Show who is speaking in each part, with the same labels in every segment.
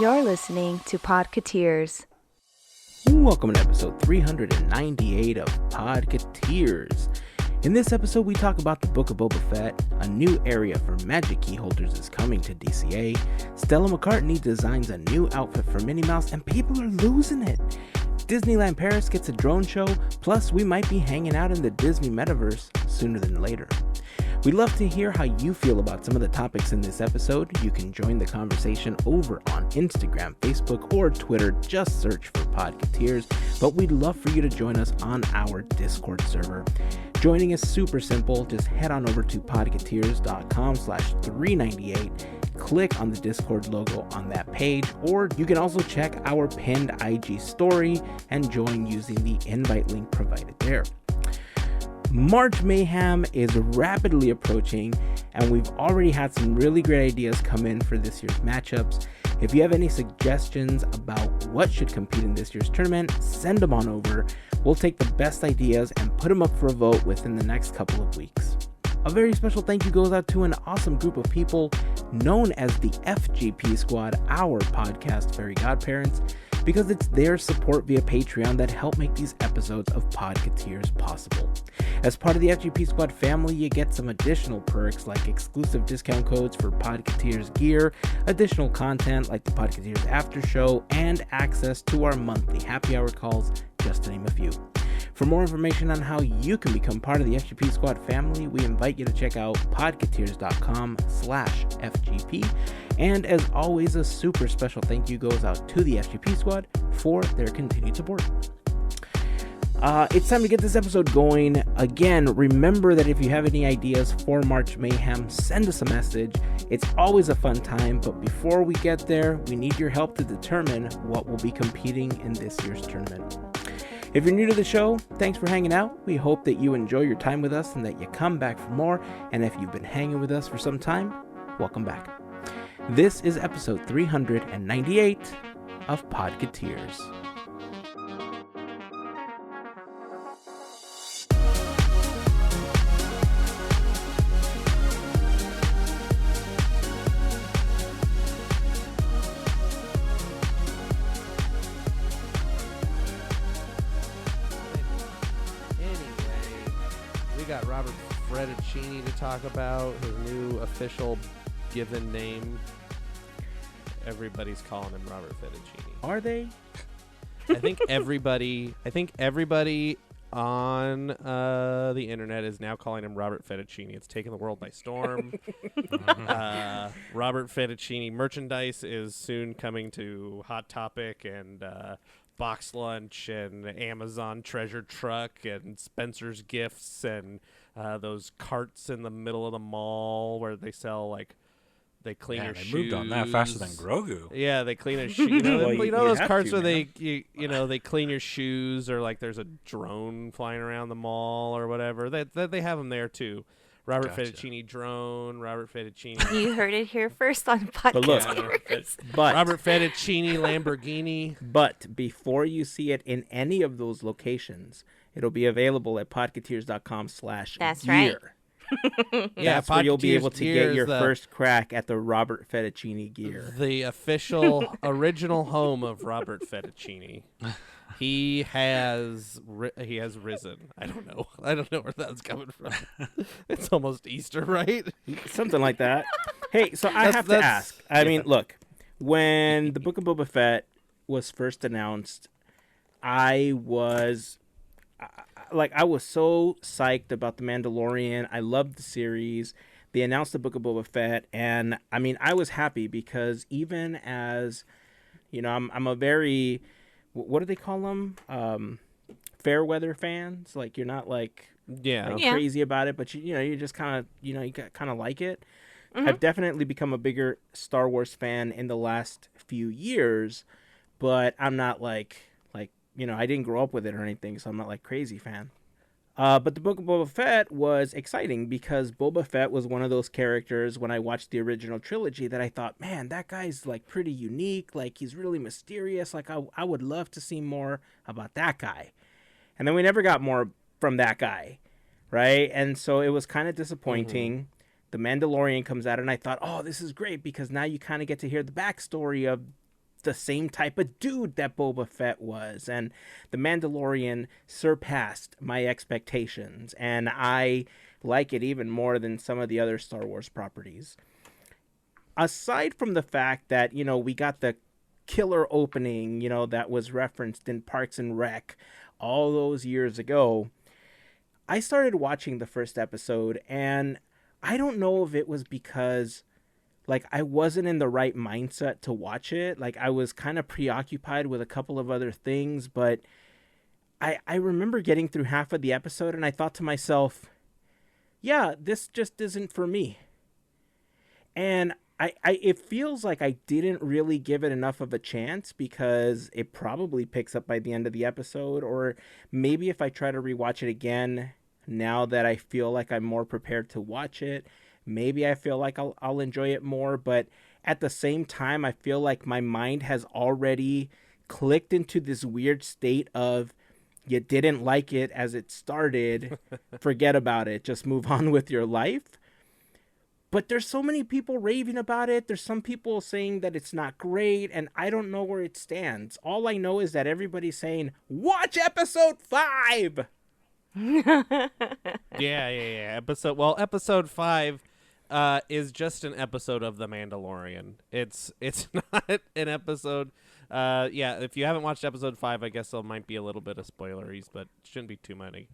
Speaker 1: You're listening to Podketeers.
Speaker 2: Welcome to episode 398 of Podketeers. In this episode, we talk about the Book of Boba Fett, a new area for magic key holders is coming to DCA, Stella McCartney designs a new outfit for Minnie Mouse, and people are losing it. Disneyland Paris gets a drone show, plus we might be hanging out in the Disney Metaverse sooner than later. We'd love to hear how you feel about some of the topics in this episode. You can join the conversation over on Instagram, Facebook, or Twitter. Just search for Podketeers. But we'd love for you to join us on our Discord server. Joining is super simple. Just head on over to podketeers.com/398. Click on the Discord logo on that page, or you can also check our pinned IG story and join using the invite link provided there. March Mayhem is rapidly approaching, and we've already had some really great ideas come in for this year's matchups. If you have any suggestions about what should compete in this year's tournament, send them on over. We'll take the best ideas and put them up for a vote within the next couple of weeks. A very special thank you goes out to an awesome group of people known as the FGP Squad, our podcast Fairy Godparents, because it's their support via Patreon that help make these episodes of Podketeers possible. As part of the FGP Squad family, you get some additional perks like exclusive discount codes for Podketeers gear, additional content like the Podketeers After Show, and access to our monthly happy hour calls, just to name a few. For more information on how you can become part of the FGP Squad family, we invite you to check out podketeers.com/FGP. And as always, a super special thank you goes out to the FGP Squad for their continued support. It's time to get this episode going. Again, remember that if you have any ideas for March Mayhem, send us a message. It's always a fun time, but before we get there, we need your help to determine what will be competing in this year's tournament. If you're new to the show, thanks for hanging out. We hope that you enjoy your time with us and that you come back for more. And if you've been hanging with us for some time, welcome back. This is episode 398 of Podketeers.
Speaker 3: Robert Fettuccini to talk about, his new official given name. Everybody's calling him Robert Fettuccini.
Speaker 2: Are they?
Speaker 3: I think everybody on the internet is now calling him Robert Fettuccini. It's taken the world by storm. Robert Fettuccini merchandise is soon coming to Hot Topic and Box Lunch and Amazon Treasure Truck and Spencer's Gifts and those carts in the middle of the mall where they sell, like, they clean your shoes.
Speaker 4: They moved on that faster than Grogu.
Speaker 3: Yeah, they clean a shoe. You know,
Speaker 2: Well,
Speaker 3: you know those carts where
Speaker 2: man.
Speaker 3: they clean your shoes, or like there's a drone flying around the mall or whatever. They have them there too. Robert Fettuccini drone, Robert Fettuccini.
Speaker 1: You heard it here first on Podketeers.
Speaker 2: But
Speaker 3: Robert Fettuccini Lamborghini.
Speaker 2: But before you see it in any of those locations, it'll be available at podketeers.com/gear.
Speaker 1: That's right.
Speaker 3: Yeah,
Speaker 2: That's where you'll be able to get your
Speaker 3: the
Speaker 2: first crack at the Robert Fettuccini gear.
Speaker 3: The official original home of Robert Fettuccini. He has risen. I don't know where that's coming from. It's almost Easter, right?
Speaker 2: Something like that. Hey, so I have to ask. I mean, look, when the Book of Boba Fett was first announced, I was so psyched about The Mandalorian. I loved the series. They announced the Book of Boba Fett, and I mean, I was happy because even as, you know, I'm a very, what do they call them? Fair weather fans. Like, you're not like crazy about it, but you just kind of, you kind of like it. Mm-hmm. I've definitely become a bigger Star Wars fan in the last few years, but I'm not like I didn't grow up with it or anything, so I'm not like crazy fan. But the Book of Boba Fett was exciting because Boba Fett was one of those characters when I watched the original trilogy that I thought, man, that guy's like pretty unique. Like, he's really mysterious. Like, I would love to see more about that guy. And then we never got more from that guy, right? And so it was kind of disappointing. Mm-hmm. The Mandalorian comes out, and I thought, oh, this is great because now you kind of get to hear the backstory of the same type of dude that Boba Fett was, and The Mandalorian surpassed my expectations, and I like it even more than some of the other Star Wars properties. Aside from the fact that, we got the killer opening, that was referenced in Parks and Rec all those years ago, I started watching the first episode, and I don't know if it was because I wasn't in the right mindset to watch it. I was kind of preoccupied with a couple of other things, but I remember getting through half of the episode and I thought to myself, yeah, this just isn't for me. And it feels like I didn't really give it enough of a chance because it probably picks up by the end of the episode, or maybe if I try to rewatch it again now that I feel like I'm more prepared to watch it, maybe I feel like I'll enjoy it more. But at the same time, I feel like my mind has already clicked into this weird state of, you didn't like it as it started, forget about it, just move on with your life. But there's so many people raving about it. There's some people saying that it's not great, and I don't know where it stands. All I know is that everybody's saying, watch episode 5!
Speaker 3: Yeah. Episode 5 is just an episode of The Mandalorian. It's not an episode. If you haven't watched episode 5, I guess there might be a little bit of spoileries, but shouldn't be too many.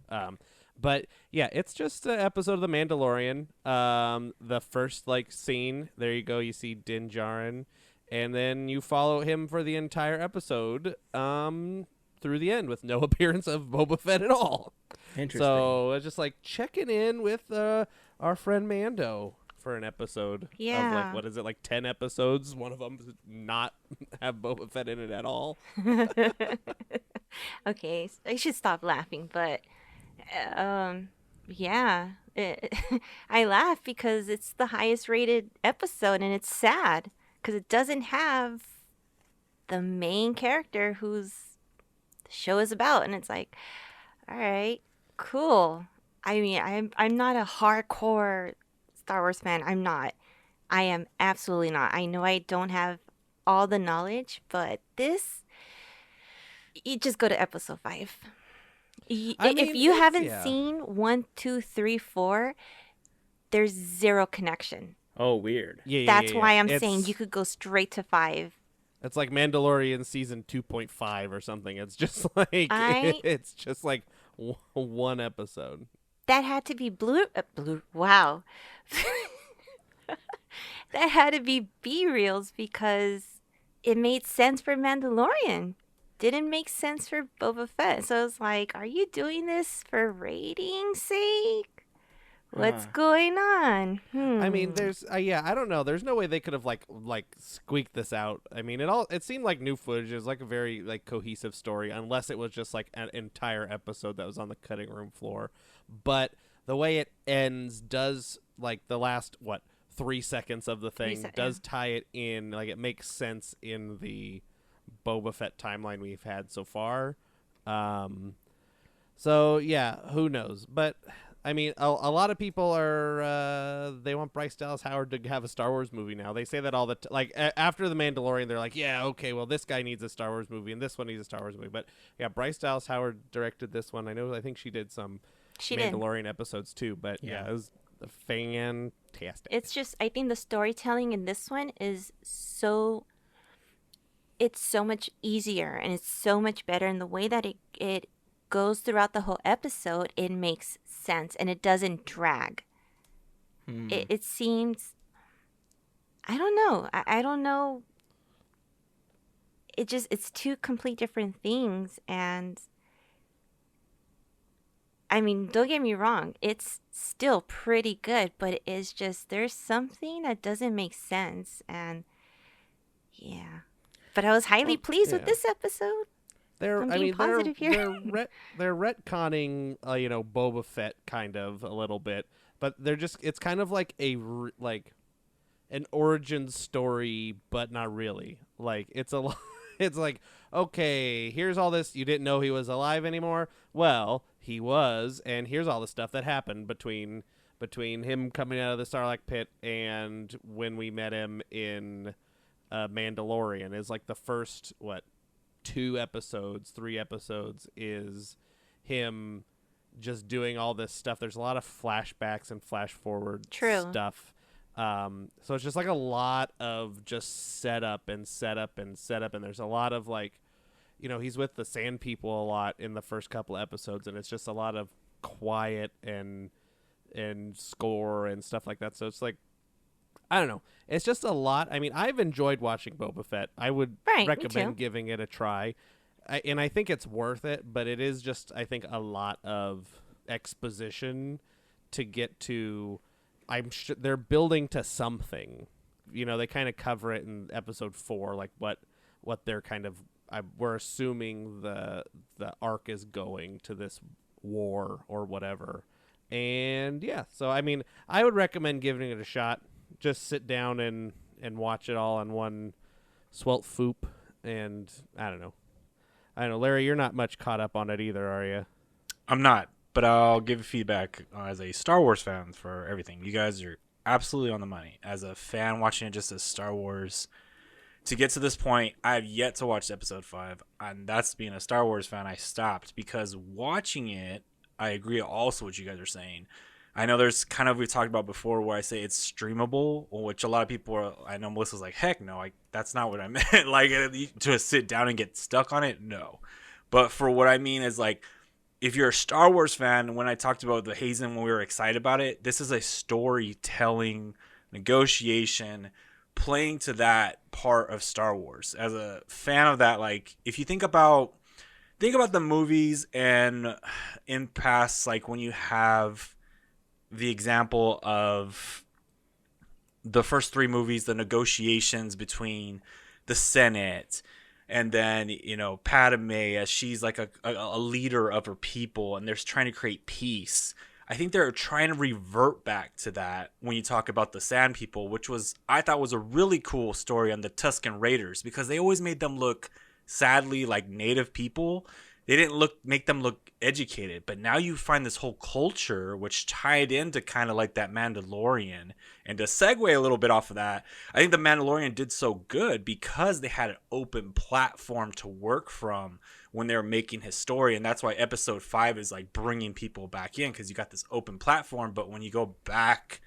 Speaker 3: But yeah, it's just an episode of The Mandalorian. The first scene, there you go. You see Din Djarin, and then you follow him for the entire episode through the end with no appearance of Boba Fett at all.
Speaker 2: Interesting.
Speaker 3: So it's just checking in with our friend Mando for an episode.
Speaker 1: Yeah.
Speaker 3: Of 10 episodes? One of them does not have Boba Fett in it at all.
Speaker 1: Okay, so I should stop laughing, but yeah. I laugh because it's the highest rated episode, and it's sad because it doesn't have the main character whose the show is about, and it's like, all right, cool. I mean, I'm not a hardcore Star Wars fan. I'm not. I am absolutely not. I know I don't have all the knowledge, but you just go to episode 5. If you haven't seen 1, 2, 3, 4, there's zero connection.
Speaker 2: Oh, weird.
Speaker 1: That's why I'm saying you could go straight to 5.
Speaker 3: It's like Mandalorian season 2.5 or something. It's just it's just one episode.
Speaker 1: That had to be blue. Wow. That had to be B-reels because it made sense for Mandalorian. Didn't make sense for Boba Fett. So it's like, are you doing this for ratings' sake? What's going on?
Speaker 3: I mean, there's I don't know. There's no way they could have squeaked this out. I mean, it seemed like new footage. It was a very cohesive story, unless it was just an entire episode that was on the cutting room floor. But the way it ends does the last 3 seconds of the thing does tie it in. It makes sense in the Boba Fett timeline we've had so far. So yeah, who knows? But I mean, a lot of people are they want Bryce Dallas Howard to have a Star Wars movie now. They say that all the after The Mandalorian, they're like, yeah, okay, well, this guy needs a Star Wars movie and this one needs a Star Wars movie. But yeah, Bryce Dallas Howard directed this one. I think she did some Mandalorian episodes too. But yeah, it was fantastic.
Speaker 1: It's just, I think the storytelling in this one is it's so much easier and it's so much better in the way that it goes throughout the whole episode. It makes sense and it doesn't drag. It seems, I don't know. I don't know. It's two complete different things. And I mean, don't get me wrong. It's still pretty good, but it is just, there's something that doesn't make sense. And yeah. But I was highly pleased with this episode.
Speaker 3: They're
Speaker 1: positive here.
Speaker 3: They're retconning, Boba Fett kind of a little bit, but it's kind of like an origin story, but not really. It's okay, here's all this. You didn't know he was alive anymore. Well, he was, and here's all the stuff that happened between him coming out of the Sarlacc pit and when we met him in Mandalorian is like the first 3 episodes is him just doing all this stuff. There's a lot of flashbacks and flash forward stuff. So it's just like a lot of just setup and setup and setup, and there's a lot of like, he's with the Sand People a lot in the first couple of episodes, and it's just a lot of quiet and score and stuff like that. So it's like, I don't know. It's just a lot. I mean, I've enjoyed watching Boba Fett. I would recommend giving it a try. And I think it's worth it, but it is just, I think, a lot of exposition to get to. I'm sure they're building to something. They kind of cover it in episode 4, like what they're kind of. We're assuming the arc is going to this war or whatever. And yeah, so I mean, I would recommend giving it a shot. Just sit down and watch it all in one swelt foop. And I don't know, Larry, you're not much caught up on it either, are you?
Speaker 4: I'm not, but I'll give feedback as a Star Wars fan for everything. You guys are absolutely on the money. As a fan watching it just as Star Wars, to get to this point, I have yet to watch episode 5. And that's being a Star Wars fan, I stopped because watching it, I agree also with what you guys are saying. I know there's kind of, we've talked about before where I say it's streamable, which a lot of people are, I know Melissa's like, heck no, that's not what I meant. Like, to sit down and get stuck on it, no. But for what I mean is, like, if you're a Star Wars fan, when I talked about the Heyzen when we were excited about it, this is a storytelling, negotiation, playing to that part of Star Wars. As a fan of that, like, if you think about the movies and in past, like when you have the example of the first 3 movies, the negotiations between the Senate and then, Padme, as she's like a leader of her people and they're trying to create peace. I think they're trying to revert back to that when you talk about the Sand People, which I thought was a really cool story on the Tusken Raiders, because they always made them look sadly like native people. They didn't make them look educated, but now you find this whole culture which tied into kind of like that Mandalorian. And to segue a little bit off of that, I think the Mandalorian did so good because they had an open platform to work from when they were making his story. And that's why episode 5 is like bringing people back in, because you got this open platform. But when you go back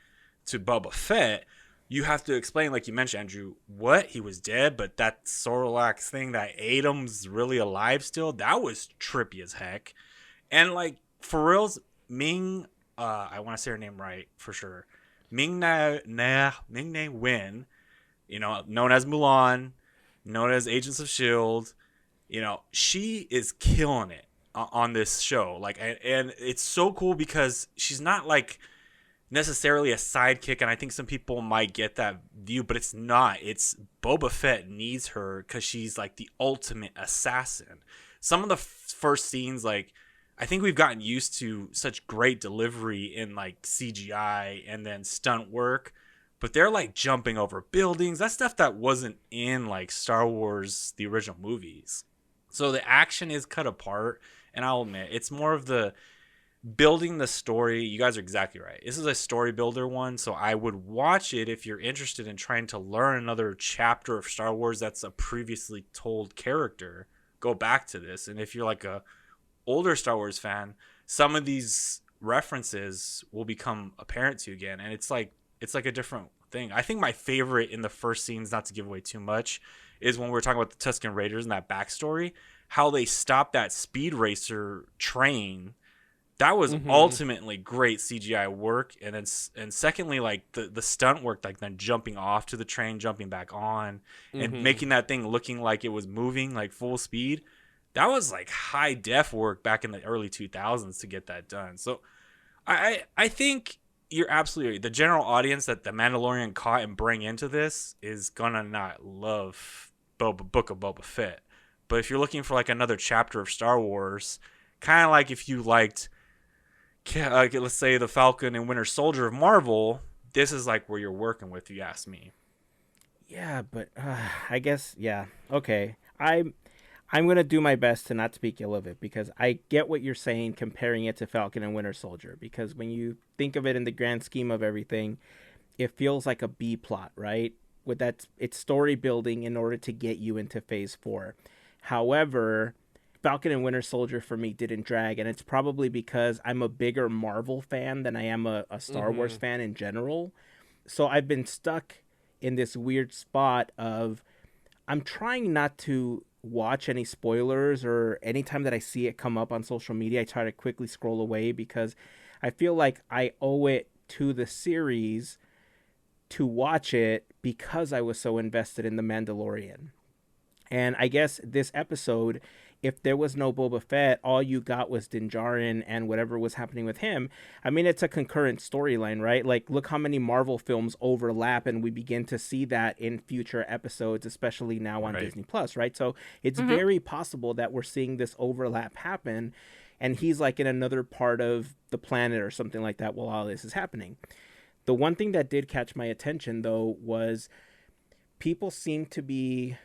Speaker 4: to Boba Fett, you have to explain, like you mentioned, Andrew, what? He was dead, but that Sarlacc thing that ate him's really alive still? That was trippy as heck. And, like, for reals, Ming, I want to say her name right for sure. Ming-Na Wen, known as Mulan, known as Agents of S.H.I.E.L.D., she is killing it on this show. Like, and it's so cool because she's not, like, necessarily a sidekick, and I think some people might get that view, but it's not. It's Boba Fett needs her because she's like the ultimate assassin. Some of the first scenes, like, I think we've gotten used to such great delivery in like CGI and then stunt work, but they're like jumping over buildings. That's stuff that wasn't in like Star Wars, the original movies. So the action is cut apart, and I'll admit it's more of the building the story. You guys are exactly right. This is a story builder one, so I would watch it if you're interested in trying to learn another chapter of Star Wars that's a previously told character. Go back to this, and if you're like a older Star Wars fan, some of these references will become apparent to you again, and it's like a different thing. I think my favorite in the first scenes, not to give away too much, is when we're talking about the Tusken Raiders and that backstory, how they stopped that speed racer train. That was ultimately great CGI work, and secondly, like the stunt work, like then jumping off to the train, jumping back on, and making that thing looking like it was moving like full speed. That was like high def work back in the early 2000s to get that done. So I think you're absolutely right. The general audience that the Mandalorian caught and bring into this is gonna not love Book of Boba Fett. But if you're looking for like another chapter of Star Wars, kind of like if you liked, let's say, the Falcon and Winter Soldier of Marvel, this is like where you're working with, if you ask me.
Speaker 2: Yeah, but I guess, yeah, okay. I'm going to do my best to not speak ill of it, because I get what you're saying comparing it to Falcon and Winter Soldier, because when you think of it in the grand scheme of everything, it feels like a B plot, right? with that, it's story building in order to get you into phase 4. However, Falcon and Winter Soldier for me didn't drag, and it's probably because I'm a bigger Marvel fan than I am a Star Wars fan in general. So I've been stuck in this weird spot of I'm trying not to watch any spoilers, or anytime that I see it come up on social media, I try to quickly scroll away because I feel like I owe it to the series to watch it because I was so invested in The Mandalorian. And I guess this episode, if there was no Boba Fett, all you got was Din Djarin and whatever was happening with him. I mean, it's a concurrent storyline, right? Like, look how many Marvel films overlap, and we begin to see that in future episodes, especially now on Disney Plus, right? So it's very possible that we're seeing this overlap happen, and he's like in another part of the planet or something like that while all this is happening. The one thing that did catch my attention, though, was people seem to be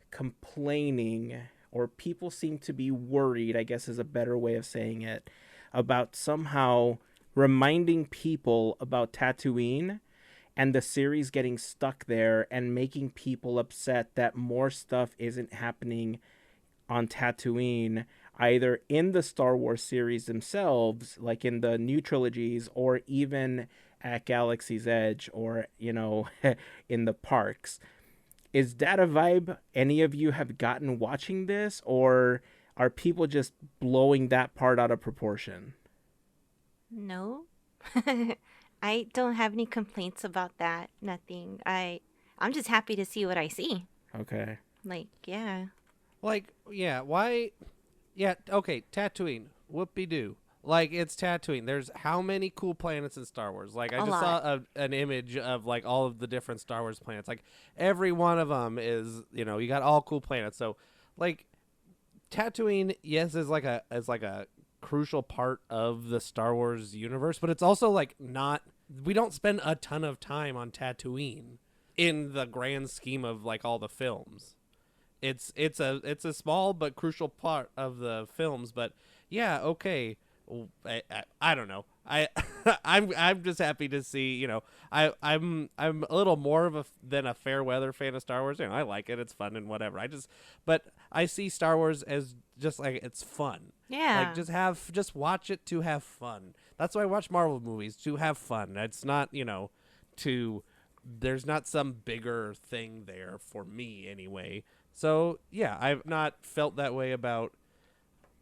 Speaker 2: complaining, or people seem to be worried, I guess is a better way of saying it, about somehow reminding people about Tatooine and the series getting stuck there and making people upset that more stuff isn't happening on Tatooine, either in the Star Wars series themselves, like in the new trilogies, or even at Galaxy's Edge, or, you know, in the parks. Is that a vibe any of you have gotten watching this, or are people just blowing that part out of proportion?
Speaker 1: No. I don't have any complaints about that. Nothing. I'm just happy to see what I see.
Speaker 2: Okay.
Speaker 1: Like, yeah.
Speaker 3: Like, yeah, why? Yeah, okay, Tatooine, whoop-de-doo. Like, it's Tatooine. There's how many cool planets in Star Wars? Like, I just saw an image of, like, all of the different Star Wars planets. Like, every one of them is, you know, you got all cool planets. So, like, Tatooine, yes, is like a crucial part of the Star Wars universe, but it's also, like, not... We don't spend a ton of time on Tatooine in the grand scheme of, like, all the films. It's a small but crucial part of the films, but, yeah, okay... I don't know. I'm just happy to see, you know, I'm a little more than a fair weather fan of Star Wars. You know, I like it. It's fun and whatever. But I see Star Wars as just like, it's fun.
Speaker 1: Yeah.
Speaker 3: Like, just watch it to have fun. That's why I watch Marvel movies, to have fun. It's not, you know, there's not some bigger thing there for me anyway. So yeah, I've not felt that way about,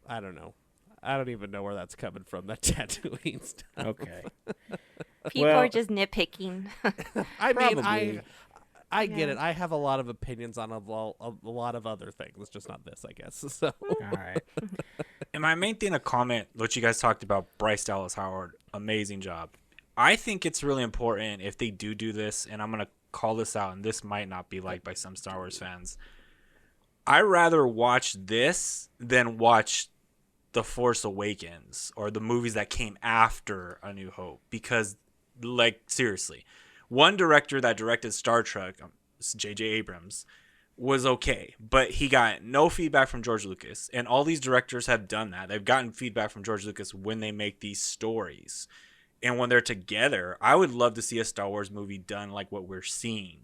Speaker 3: I don't know. I don't even know where that's coming from, that Tatooine stuff.
Speaker 2: Okay.
Speaker 1: People are just nitpicking.
Speaker 3: I mean,
Speaker 2: Probably.
Speaker 3: I get it. I have a lot of opinions on a lot of other things. It's just not this, I guess. So.
Speaker 2: All right.
Speaker 4: And my main thing to comment, what you guys talked about, Bryce Dallas Howard, amazing job. I think it's really important if they do this, and I'm going to call this out, and this might not be liked by some Star Wars fans. I'd rather watch this than watch The Force Awakens or the movies that came after A New Hope, because, like, seriously, one director that directed Star Trek, J.J. Abrams, was okay, but he got no feedback from George Lucas, and all these directors have done that. They've gotten feedback from George Lucas when they make these stories, and when they're together, I would love to see a Star Wars movie done like what we're seeing.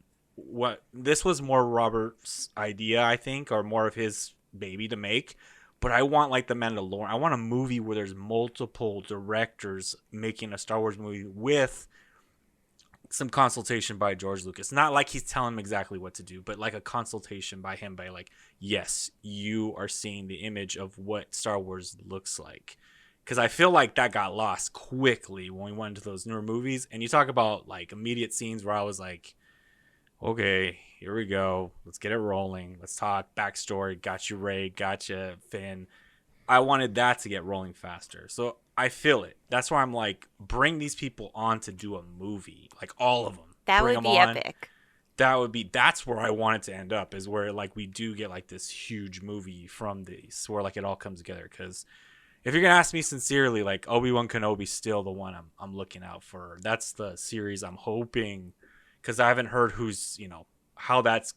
Speaker 4: This was more Robert's idea, I think, or more of his baby to make. But I want, like, The Mandalorian. I want a movie where there's multiple directors making a Star Wars movie with some consultation by George Lucas. Not like he's telling him exactly what to do, but like a consultation by him, by like, yes, you are seeing the image of what Star Wars looks like. Because I feel like that got lost quickly when we went into those newer movies. And you talk about, like, immediate scenes where I was like, okay, here we go. Let's get it rolling. Let's talk backstory. Got you, Rey. Got you, Finn. I wanted that to get rolling faster. So I feel it. That's why I'm like, bring these people on to do a movie. Like, all of them.
Speaker 1: That
Speaker 4: Bring
Speaker 1: would
Speaker 4: them
Speaker 1: be
Speaker 4: on.
Speaker 1: epic.
Speaker 4: That's where I want it to end up, is where, like, we do get, like, this huge movie from these, where, like, it all comes together. Because if you're going to ask me sincerely, like, Obi-Wan Kenobi's still the one I'm looking out for. That's the series I'm hoping, because I haven't heard who's, you know,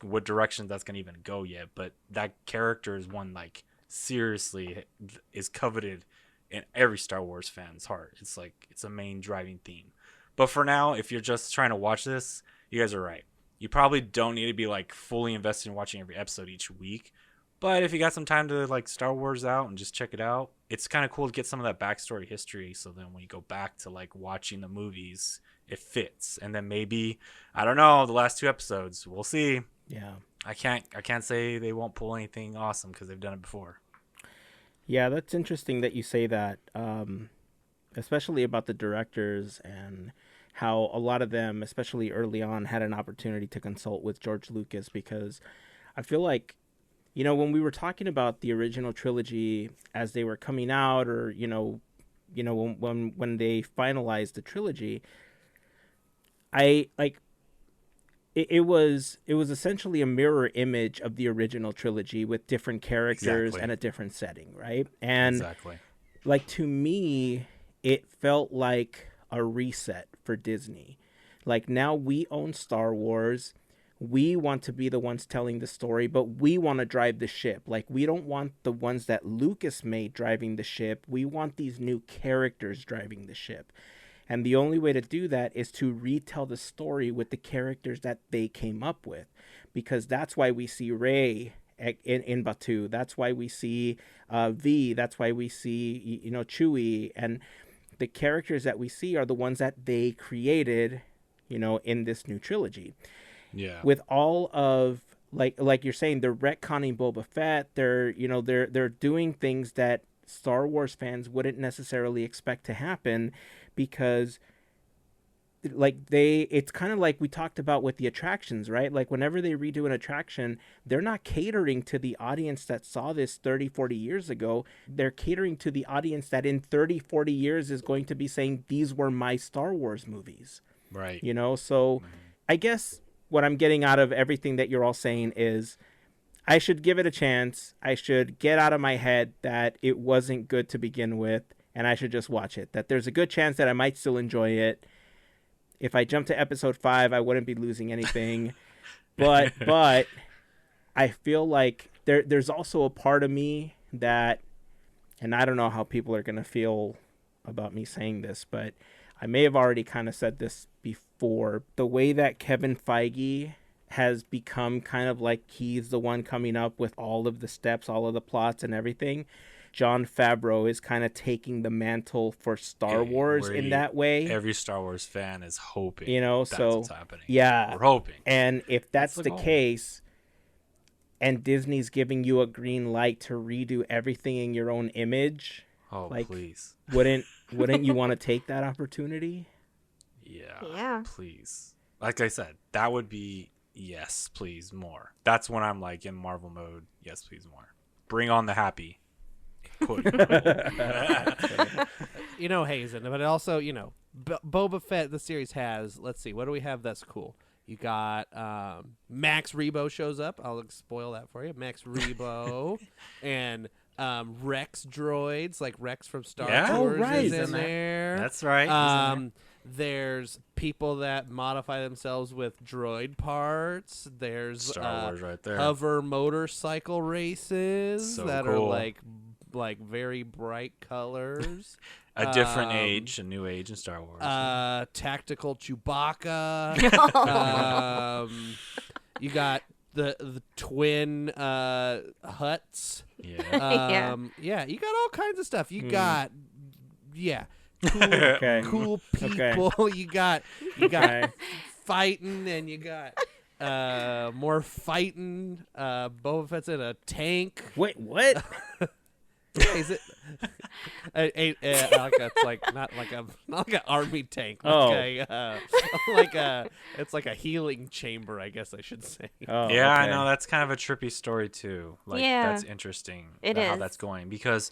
Speaker 4: what direction that's going to even go yet. But that character is one, like, seriously is coveted in every Star Wars fan's heart. It's like, it's a main driving theme. But for now, if you're just trying to watch this, you guys are right. You probably don't need to be like fully invested in watching every episode each week. But if you got some time to like Star Wars out and just check it out, it's kind of cool to get some of that backstory history. So then when you go back to like watching the movies, it fits. And then maybe, I don't know, the last 2 episodes, we'll see.
Speaker 2: Yeah.
Speaker 4: I can't say they won't pull anything awesome because they've done it before.
Speaker 2: Yeah, that's interesting that you say that, especially about the directors and how a lot of them, especially early on, had an opportunity to consult with George Lucas, because I feel like, you know, when we were talking about the original trilogy as they were coming out, or when they finalized the trilogy, it was essentially a mirror image of the original trilogy with different characters and a different setting, right? And
Speaker 4: Exactly.
Speaker 2: like, to me, it felt like a reset for Disney. Like, now we own Star Wars. We want to be the ones telling the story, but we want to drive the ship. Like, we don't want the ones that Lucas made driving the ship. We want these new characters driving the ship. And the only way to do that is to retell the story with the characters that they came up with. Because that's why we see Rey in Batuu. That's why we see V. That's why we see, Chewie. And the characters that we see are the ones that they created, in this new trilogy.
Speaker 4: Yeah.
Speaker 2: With all of, like you're saying, they're retconning Boba Fett. They're doing things that Star Wars fans wouldn't necessarily expect to happen, because it's kind of like we talked about with the attractions, right? Like, whenever they redo an attraction, they're not catering to the audience that saw this 30, 40 years ago. They're catering to the audience that in 30, 40 years is going to be saying, these were my Star Wars movies.
Speaker 4: Right.
Speaker 2: So I guess what I'm getting out of everything that you're all saying is I should give it a chance. I should get out of my head that it wasn't good to begin with, and I should just watch it. That there's a good chance that I might still enjoy it. If I jump to episode 5, I wouldn't be losing anything. but I feel like there's also a part of me that, and I don't know how people are going to feel about me saying this, but I may have already kind of said this before. The way that Kevin Feige has become kind of like he's the one coming up with all of the steps, all of the plots and everything. Jon Favreau is kind of taking the mantle for Star Wars in that way.
Speaker 4: Every Star Wars fan is hoping that's what's happening.
Speaker 2: Yeah.
Speaker 4: We're hoping.
Speaker 2: And if that's the case, and Disney's giving you a green light to redo everything in your own image,
Speaker 4: please.
Speaker 2: Wouldn't you want to take that opportunity?
Speaker 1: Yeah.
Speaker 4: Please. Like I said, that would be yes, please, more. That's when I'm like in Marvel mode. Yes, please, more. Bring on the happy.
Speaker 3: Heyzen, but also, Boba Fett, the series has, let's see, what do we have that's cool? You got Max Rebo shows up. I'll spoil that for you. Max Rebo and Rex droids, like Rex from Star Wars is in there.
Speaker 4: That's right.
Speaker 3: There's people that modify themselves with droid parts. There's
Speaker 4: Star Wars right there.
Speaker 3: Hover motorcycle races are like very bright colors.
Speaker 4: A different age, a new age in Star Wars.
Speaker 3: Tactical Chewbacca. You got the twin Hutts.
Speaker 4: Yeah.
Speaker 3: You got all kinds of stuff. You got cool people. Okay. You got fighting, and you got more fighting. Boba Fett's in a tank.
Speaker 2: Wait, what?
Speaker 3: Is it? It's like not like an army tank. It's like a healing chamber, I guess I should say.
Speaker 4: Oh, yeah, okay. I know, that's kind of a trippy story too. That's interesting. How that's going, because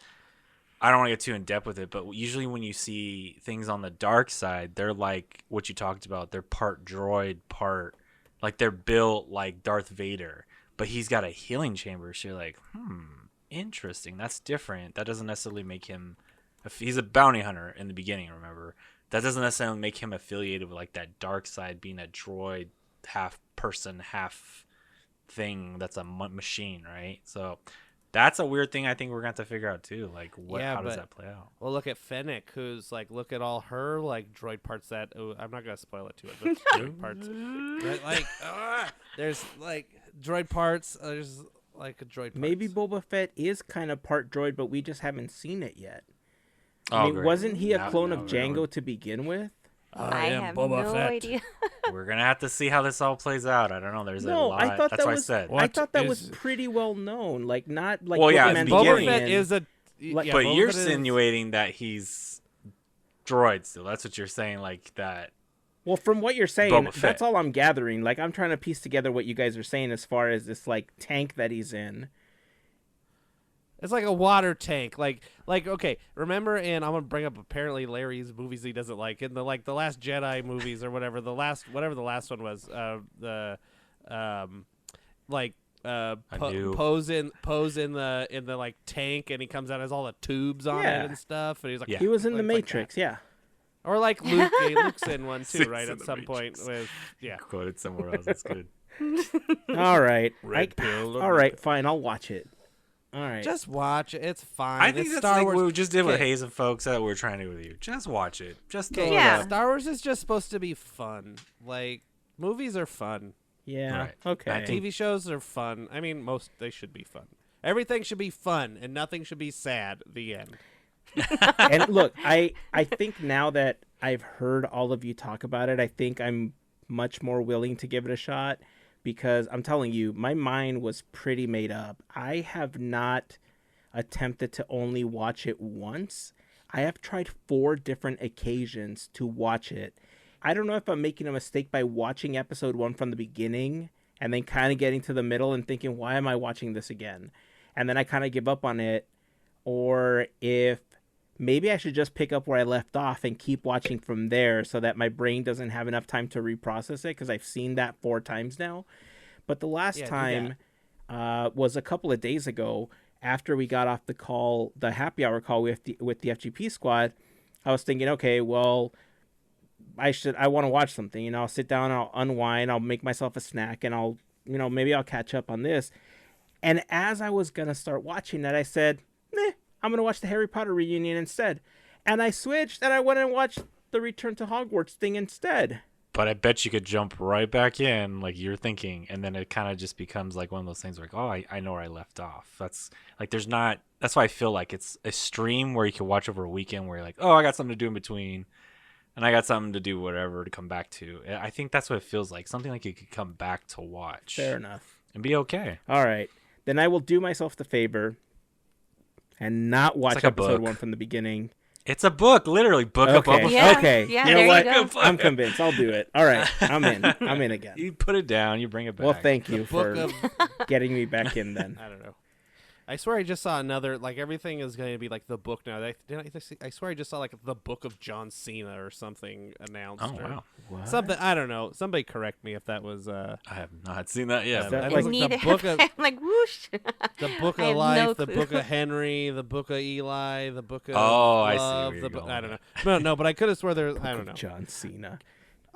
Speaker 4: I don't want to get too in depth with it, but usually when you see things on the dark side, they're like what you talked about. They're part droid, part like they're built like Darth Vader, but he's got a healing chamber. So you're like, interesting. That's different. That doesn't necessarily make him. He's a bounty hunter in the beginning. Remember, that doesn't necessarily make him affiliated with like that dark side, being a droid, half person, half thing. That's a machine, right? So That's a weird thing I think we're going to have to figure out, too. Like, how does that play out?
Speaker 3: Well, look at Fennec, who's like, look at all her like droid parts that. Oh, I'm not going to spoil it too much, but droid parts. But, like, there's like droid parts. There's like a droid parts.
Speaker 2: Maybe Boba Fett is kind of part droid, but we just haven't seen it yet.
Speaker 4: Oh,
Speaker 2: I mean,
Speaker 4: great.
Speaker 2: wasn't he a clone of
Speaker 4: now
Speaker 2: Django to begin with?
Speaker 1: I have no idea.
Speaker 4: We're going to have to see how this all plays out. I don't know. There's a lot.
Speaker 2: I thought
Speaker 4: That's
Speaker 2: that
Speaker 4: what
Speaker 2: was.
Speaker 4: I said.
Speaker 2: I thought that was pretty well known. Like not like.
Speaker 4: Well, yeah,
Speaker 2: Boba
Speaker 4: at the
Speaker 3: Boba
Speaker 4: beginning.
Speaker 3: Fett is a.
Speaker 2: Like-
Speaker 3: yeah,
Speaker 4: But
Speaker 3: Boba
Speaker 4: you're
Speaker 3: Fett is-
Speaker 4: insinuating that he's droid still. That's what you're saying, like that.
Speaker 2: Well, from what you're saying,
Speaker 4: Boba Fett.
Speaker 2: that's all I'm gathering. Like I'm trying to piece together what you guys are saying as far as this like tank that he's in.
Speaker 3: It's like a water tank. Like okay, remember, and I'm gonna bring up apparently Larry's movies he doesn't like in the Last Jedi movies or whatever the last one was. Pose in the like tank, and he comes out as all the tubes on
Speaker 2: Yeah.
Speaker 3: it and stuff, and he's like,
Speaker 4: Yeah.
Speaker 2: He was in the
Speaker 3: like
Speaker 2: Matrix, yeah.
Speaker 3: or like Luke. Luke's in one too,
Speaker 4: He's
Speaker 3: right?
Speaker 4: in
Speaker 3: At
Speaker 4: the
Speaker 3: some point
Speaker 4: Matrix.
Speaker 3: with
Speaker 4: Quoted somewhere else. That's good.
Speaker 2: All right.
Speaker 3: Red pill or
Speaker 2: all right, fine. I'll watch it. All right.
Speaker 3: Just watch it. It's fine.
Speaker 4: I think
Speaker 3: it's
Speaker 4: that's
Speaker 3: Star
Speaker 4: like
Speaker 3: Wars.
Speaker 4: what we just did with
Speaker 3: Okay.
Speaker 4: Heyzen, folks. That we're trying to do with you. Just watch it. Just throw
Speaker 1: Yeah.
Speaker 4: it up.
Speaker 3: Star Wars is just supposed to be fun. Like movies are fun.
Speaker 2: yeah.
Speaker 4: Right.
Speaker 2: Okay.
Speaker 3: TV shows are fun. I mean, they should be fun. Everything should be fun, and nothing should be sad. The end.
Speaker 2: And look, I think now that I've heard all of you talk about it, I think I'm much more willing to give it a shot because I'm telling you, my mind was pretty made up. I have not attempted to only watch it once. I have tried 4 different occasions to watch it. I don't know if I'm making a mistake by watching episode 1 from the beginning and then kind of getting to the middle and thinking, why am I watching this again? And then I kind of give up on it, or if maybe I should just pick up where I left off and keep watching from there so that my brain doesn't have enough time to reprocess it because I've seen that 4 times now. But the last
Speaker 3: Yeah, do
Speaker 2: time was a couple of days ago after we got off the call, the happy hour call with the FGP Squad. I was thinking, okay, well, I want to watch something. I'll sit down, I'll unwind, I'll make myself a snack, and I'll, maybe I'll catch up on this. And as I was going to start watching that, I said, I'm going to watch the Harry Potter reunion instead. And I switched and I went and watched the Return to Hogwarts thing instead.
Speaker 4: But I bet you could jump right back in like you're thinking, and then it kind of just becomes like one of those things where like, oh, I know where I left off. That's like that's why I feel like it's a stream where you can watch over a weekend where you're like, oh, I got something to do in between, and I got something to do whatever to come back to. I think that's what it feels like. Something like you could come back to watch.
Speaker 2: Fair enough.
Speaker 4: And be okay.
Speaker 2: All right. Then I will do myself the favor and not watch
Speaker 4: like a
Speaker 2: episode
Speaker 4: book.
Speaker 2: 1 from the beginning.
Speaker 4: It's a book, literally. Book of
Speaker 2: Okay.
Speaker 4: Boba
Speaker 1: Yeah.
Speaker 4: Fett.
Speaker 2: Okay.
Speaker 1: Yeah,
Speaker 2: You know
Speaker 1: there
Speaker 2: what?
Speaker 1: you go.
Speaker 2: I'm convinced. I'll do it. All right. I'm in. I'm in again.
Speaker 4: You put it down, you bring it back.
Speaker 2: Well, thank you for
Speaker 3: Book of
Speaker 2: getting me back in then.
Speaker 3: I don't know. I swear I just saw another, like, everything is going to be like the book now. I swear I just saw like the book of John Cena or something announced.
Speaker 4: Oh,
Speaker 3: or
Speaker 4: wow.
Speaker 2: What?
Speaker 3: something. I don't know. Somebody correct me if that was
Speaker 4: I have not seen that yet.
Speaker 3: Yeah,
Speaker 4: but
Speaker 2: that
Speaker 3: I
Speaker 2: like-
Speaker 3: think
Speaker 1: Need
Speaker 3: the
Speaker 1: to
Speaker 3: book
Speaker 1: have
Speaker 3: of
Speaker 1: I'm like whoosh.
Speaker 3: the book
Speaker 1: I
Speaker 3: of
Speaker 1: have
Speaker 3: life,
Speaker 1: no
Speaker 3: the
Speaker 1: clue.
Speaker 3: book of Henry, the book of Eli, the book of
Speaker 4: Oh, I see
Speaker 3: love,
Speaker 4: where
Speaker 3: the
Speaker 4: you're
Speaker 3: book.
Speaker 4: going
Speaker 3: I don't know.
Speaker 4: with
Speaker 3: No, but I could have swore there. I don't know.
Speaker 2: John Cena.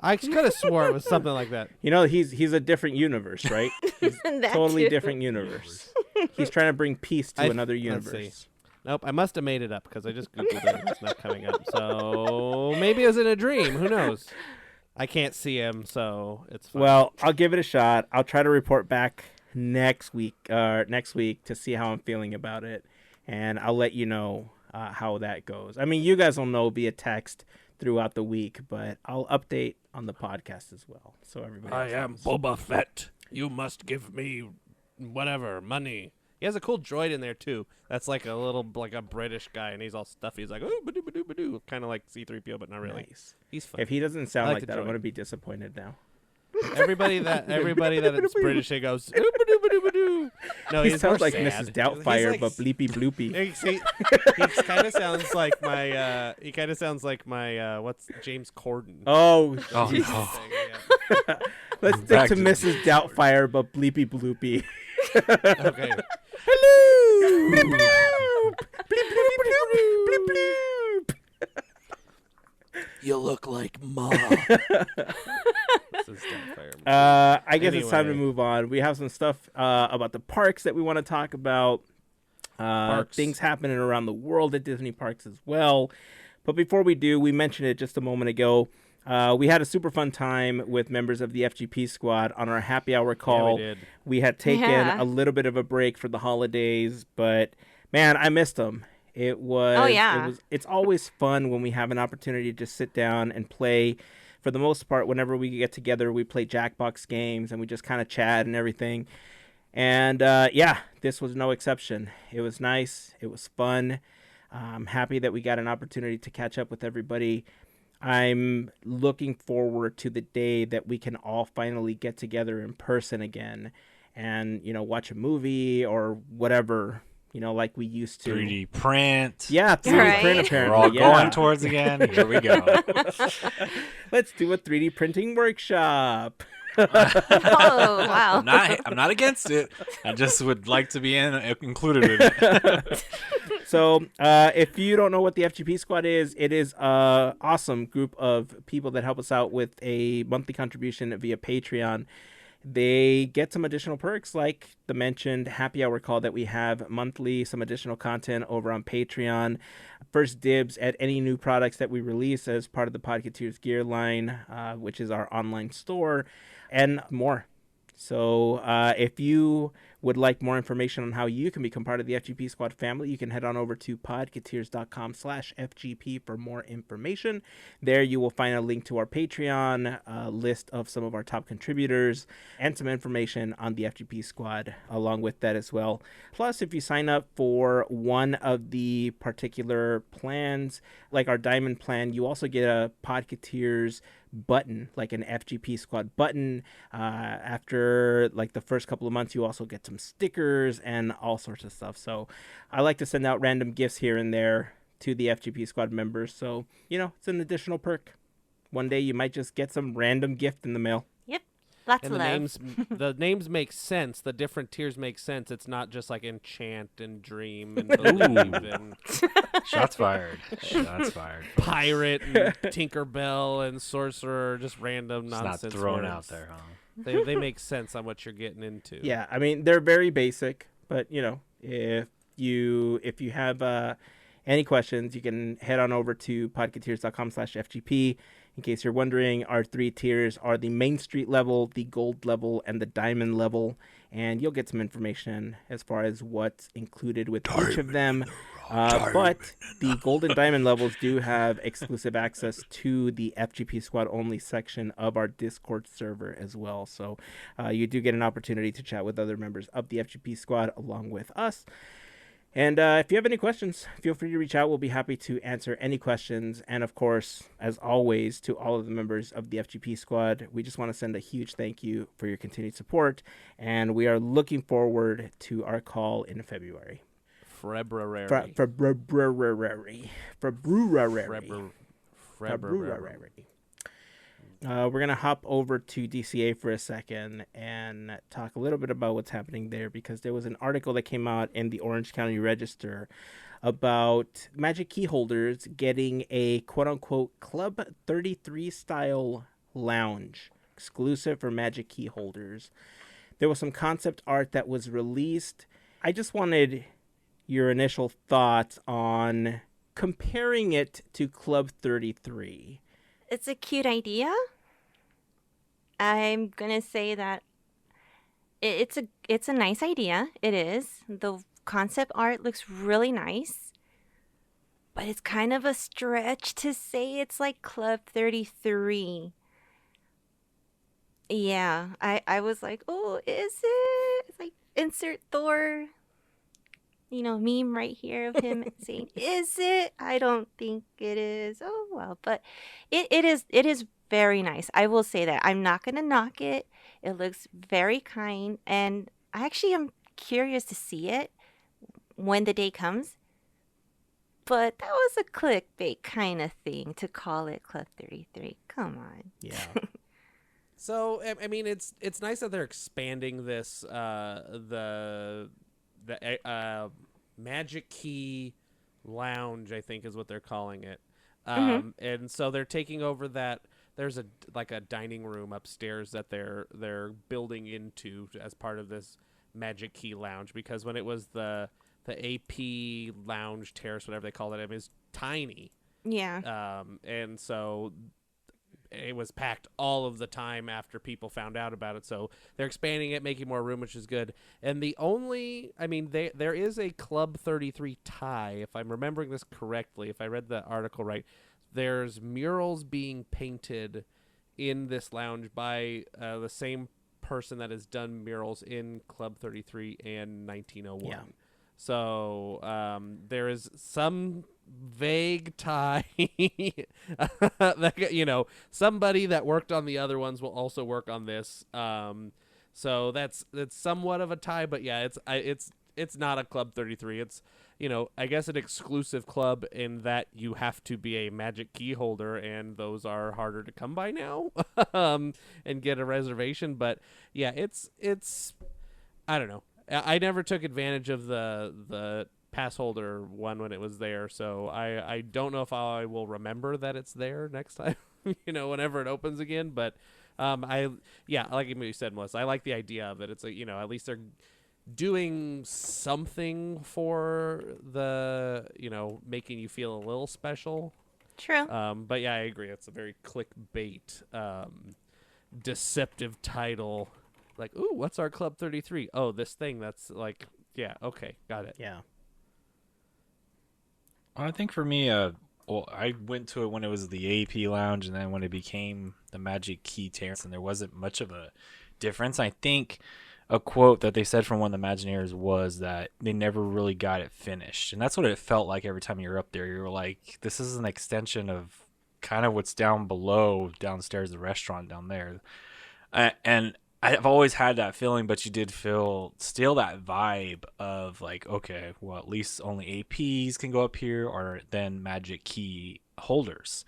Speaker 3: I could have swore it was something like that.
Speaker 2: He's a different universe, right? He's
Speaker 1: That
Speaker 2: totally
Speaker 1: too.
Speaker 2: different universe. He's trying to bring peace to another
Speaker 3: let's
Speaker 2: universe.
Speaker 3: see. Nope, I must have made it up because I just googled it. It's not coming up. So maybe it was in a dream. Who knows? I can't see him, so it's fine.
Speaker 2: Well, I'll give it a shot. I'll try to report back next week to see how I'm feeling about it, and I'll let you know how that goes. I mean, you guys will know via text throughout the week, but I'll update on the podcast as well, so everybody.
Speaker 3: I
Speaker 2: else
Speaker 3: am
Speaker 2: knows.
Speaker 3: Boba Fett. You must give me whatever money. He has a cool droid in there too. That's like a British guy, and he's all stuffy. He's like, oh, badoo, badoo, badoo, kind of like C-3PO, but not really.
Speaker 2: Nice.
Speaker 3: He's fun.
Speaker 2: If he doesn't sound
Speaker 3: I
Speaker 2: like
Speaker 3: like the
Speaker 2: that, I'm
Speaker 3: droid.
Speaker 2: going to be disappointed now.
Speaker 3: Everybody that it's British, he goes, ooh, badoo, badoo, badoo. No,
Speaker 2: He
Speaker 3: he's
Speaker 2: sounds
Speaker 3: more
Speaker 2: like
Speaker 3: sad.
Speaker 2: Mrs. Doubtfire,
Speaker 3: He's
Speaker 2: but bleepy bloopy.
Speaker 3: he kind of sounds like my. He kind of sounds like my. What's James Corden?
Speaker 2: Oh,
Speaker 4: Oh,
Speaker 2: jeez.
Speaker 4: no.
Speaker 3: Thing, yeah.
Speaker 2: Let's stick
Speaker 4: Back
Speaker 2: to
Speaker 4: to-
Speaker 2: Mrs. Doubtfire, but bleepy bloopy.
Speaker 3: Okay.
Speaker 2: Hello. Bleep bloop. Bleep bloop bloop. Bleep bloop.
Speaker 3: You look like Ma. This is Doubtfire.
Speaker 2: I guess it's time to
Speaker 3: Anyway.
Speaker 2: move on. We have some stuff about the parks that we want to talk about.
Speaker 3: Parks.
Speaker 2: Things happening around the world at Disney parks as well. But before we do, we mentioned it just a moment ago. We had a super fun time with members of the FGP Squad on our happy hour call.
Speaker 3: Yeah, we did.
Speaker 2: We had taken
Speaker 1: Yeah.
Speaker 2: a little bit of a break for the holidays, but man, I missed them. It was,
Speaker 1: yeah.
Speaker 2: it's always fun when we have an opportunity to just sit down and play. For the most part, whenever we get together, we play Jackbox games and we just kind of chat and everything. And yeah, this was no exception. It was nice. It was fun. I'm happy that we got an opportunity to catch up with everybody. I'm looking forward to the day that we can all finally get together in person again and, watch a movie or whatever, like we used to.
Speaker 4: 3D print.
Speaker 2: Yeah, 3D
Speaker 1: Right.
Speaker 2: print
Speaker 4: We're
Speaker 2: apparently.
Speaker 4: all
Speaker 2: yeah.
Speaker 4: going towards again. Here we go.
Speaker 2: Let's do a 3D printing workshop.
Speaker 1: Oh, wow.
Speaker 4: I'm not against it. I just would like to be included in it.
Speaker 2: So, if you don't know what the FGP Squad is, it is an awesome group of people that help us out with a monthly contribution via Patreon. They get some additional perks like the mentioned happy hour call that we have monthly, some additional content over on Patreon, first dibs at any new products that we release as part of the Podketeers gear line, which is our online store, and more. So if you would like more information on how you can become part of the FGP Squad family, you can head on over to podketeers.com/FGP for more information. There you will find a link to our Patreon, list of some of our top contributors, and some information on the FGP Squad along with that as well. Plus, if you sign up for one of the particular plans, like our Diamond plan, you also get a Podketeers button, like an FGP Squad button. After like the first couple of months, you also get some stickers and all sorts of stuff. So I like to send out random gifts here and there to the FGP Squad members. So, it's an additional perk. One day you might just get some random gift in the mail.
Speaker 1: Yep. Lots
Speaker 3: And
Speaker 1: of love.
Speaker 3: the names make sense. The different tiers make sense. It's not just like enchant and dream and believe and
Speaker 4: Shots fired. Shots fired.
Speaker 3: pirate and Tinkerbell and sorcerer, just random
Speaker 4: It's
Speaker 3: nonsense.
Speaker 4: not thrown
Speaker 3: words.
Speaker 4: out there, huh?
Speaker 3: They make sense on what you're getting into.
Speaker 2: Yeah, I mean they're very basic, but if you have any questions, you can head on over to podketeers.com/FGP. In case you're wondering, our 3 tiers are the Main Street level, the Gold level, and the Diamond level, and you'll get some information as far as what's included with each of them. But the Gold and Diamond levels do have exclusive access to the FGP Squad only section of our Discord server as well. So you do get an opportunity to chat with other members of the FGP Squad along with us. And if you have any questions, feel free to reach out. We'll be happy to answer any questions. And of course, as always, to all of the members of the FGP Squad, we just want to send a huge thank you for your continued support. And we are looking forward to our call in February.
Speaker 3: February.
Speaker 2: February. We're going to hop over to DCA for a second and talk a little bit about what's happening there, because there was an article that came out in the Orange County Register about Magic Key holders getting a quote-unquote Club 33 style lounge exclusive for Magic Key holders. There was some concept art that was released. I just wanted your initial thoughts on comparing it to Club 33.
Speaker 1: It's a cute idea. I'm gonna say that it's a nice idea. It is. The concept art looks really nice, but it's kind of a stretch to say it's like Club 33. Yeah, I was like, oh, is it? It's like insert Thor, meme right here of him saying, is it? I don't think it is. Oh, well, but it is very nice. I will say that. I'm not going to knock it. It looks very kind, and I actually am curious to see it when the day comes. But that was a clickbait kind of thing to call it Club 33. Come on.
Speaker 2: Yeah.
Speaker 3: So I mean, it's nice that they're expanding this the Magic Key Lounge, I think is what they're calling it. And so they're taking over that. There's a dining room upstairs that they're building into as part of this Magic Key Lounge, because when it was the AP Lounge Terrace, whatever they call it, I mean, is tiny.
Speaker 1: Yeah.
Speaker 3: And so it was packed all of the time after people found out about it. So they're expanding it, making more room, which is good. And there is a Club 33 tie, if I'm remembering this correctly, if I read the article right. There's murals being painted in this lounge by the same person that has done murals in Club 33 and 1901.
Speaker 2: Yeah.
Speaker 3: So there is some vague tie that, somebody that worked on the other ones will also work on this. So that's somewhat of a tie, but yeah, it's not a Club 33. It's, I guess an exclusive club in that you have to be a magic key holder, and those are harder to come by now and get a reservation. But yeah, it's I don't know. I never took advantage of the pass holder one when it was there, so I don't know if I will remember that it's there next time, whenever it opens again. But like you said, Melissa, I like the idea of it. It's like, at least they're doing something for the, making you feel a little special.
Speaker 1: True.
Speaker 3: But yeah, I agree. It's a very clickbait, deceptive title. Like, ooh, what's our Club 33? Oh, this thing that's like, yeah, okay, got it.
Speaker 2: Yeah.
Speaker 4: Well, I think for me, I went to it when it was the AP Lounge, and then when it became the Magic Key Terrace, and there wasn't much of a difference. I think a quote that they said from one of the Imagineers was that they never really got it finished, and that's what it felt like every time you were up there. You were like, this is an extension of kind of what's down below, downstairs, the restaurant down there, and I've always had that feeling, but you did feel still that vibe of like, okay, well, at least only APs can go up here, or then magic key holders.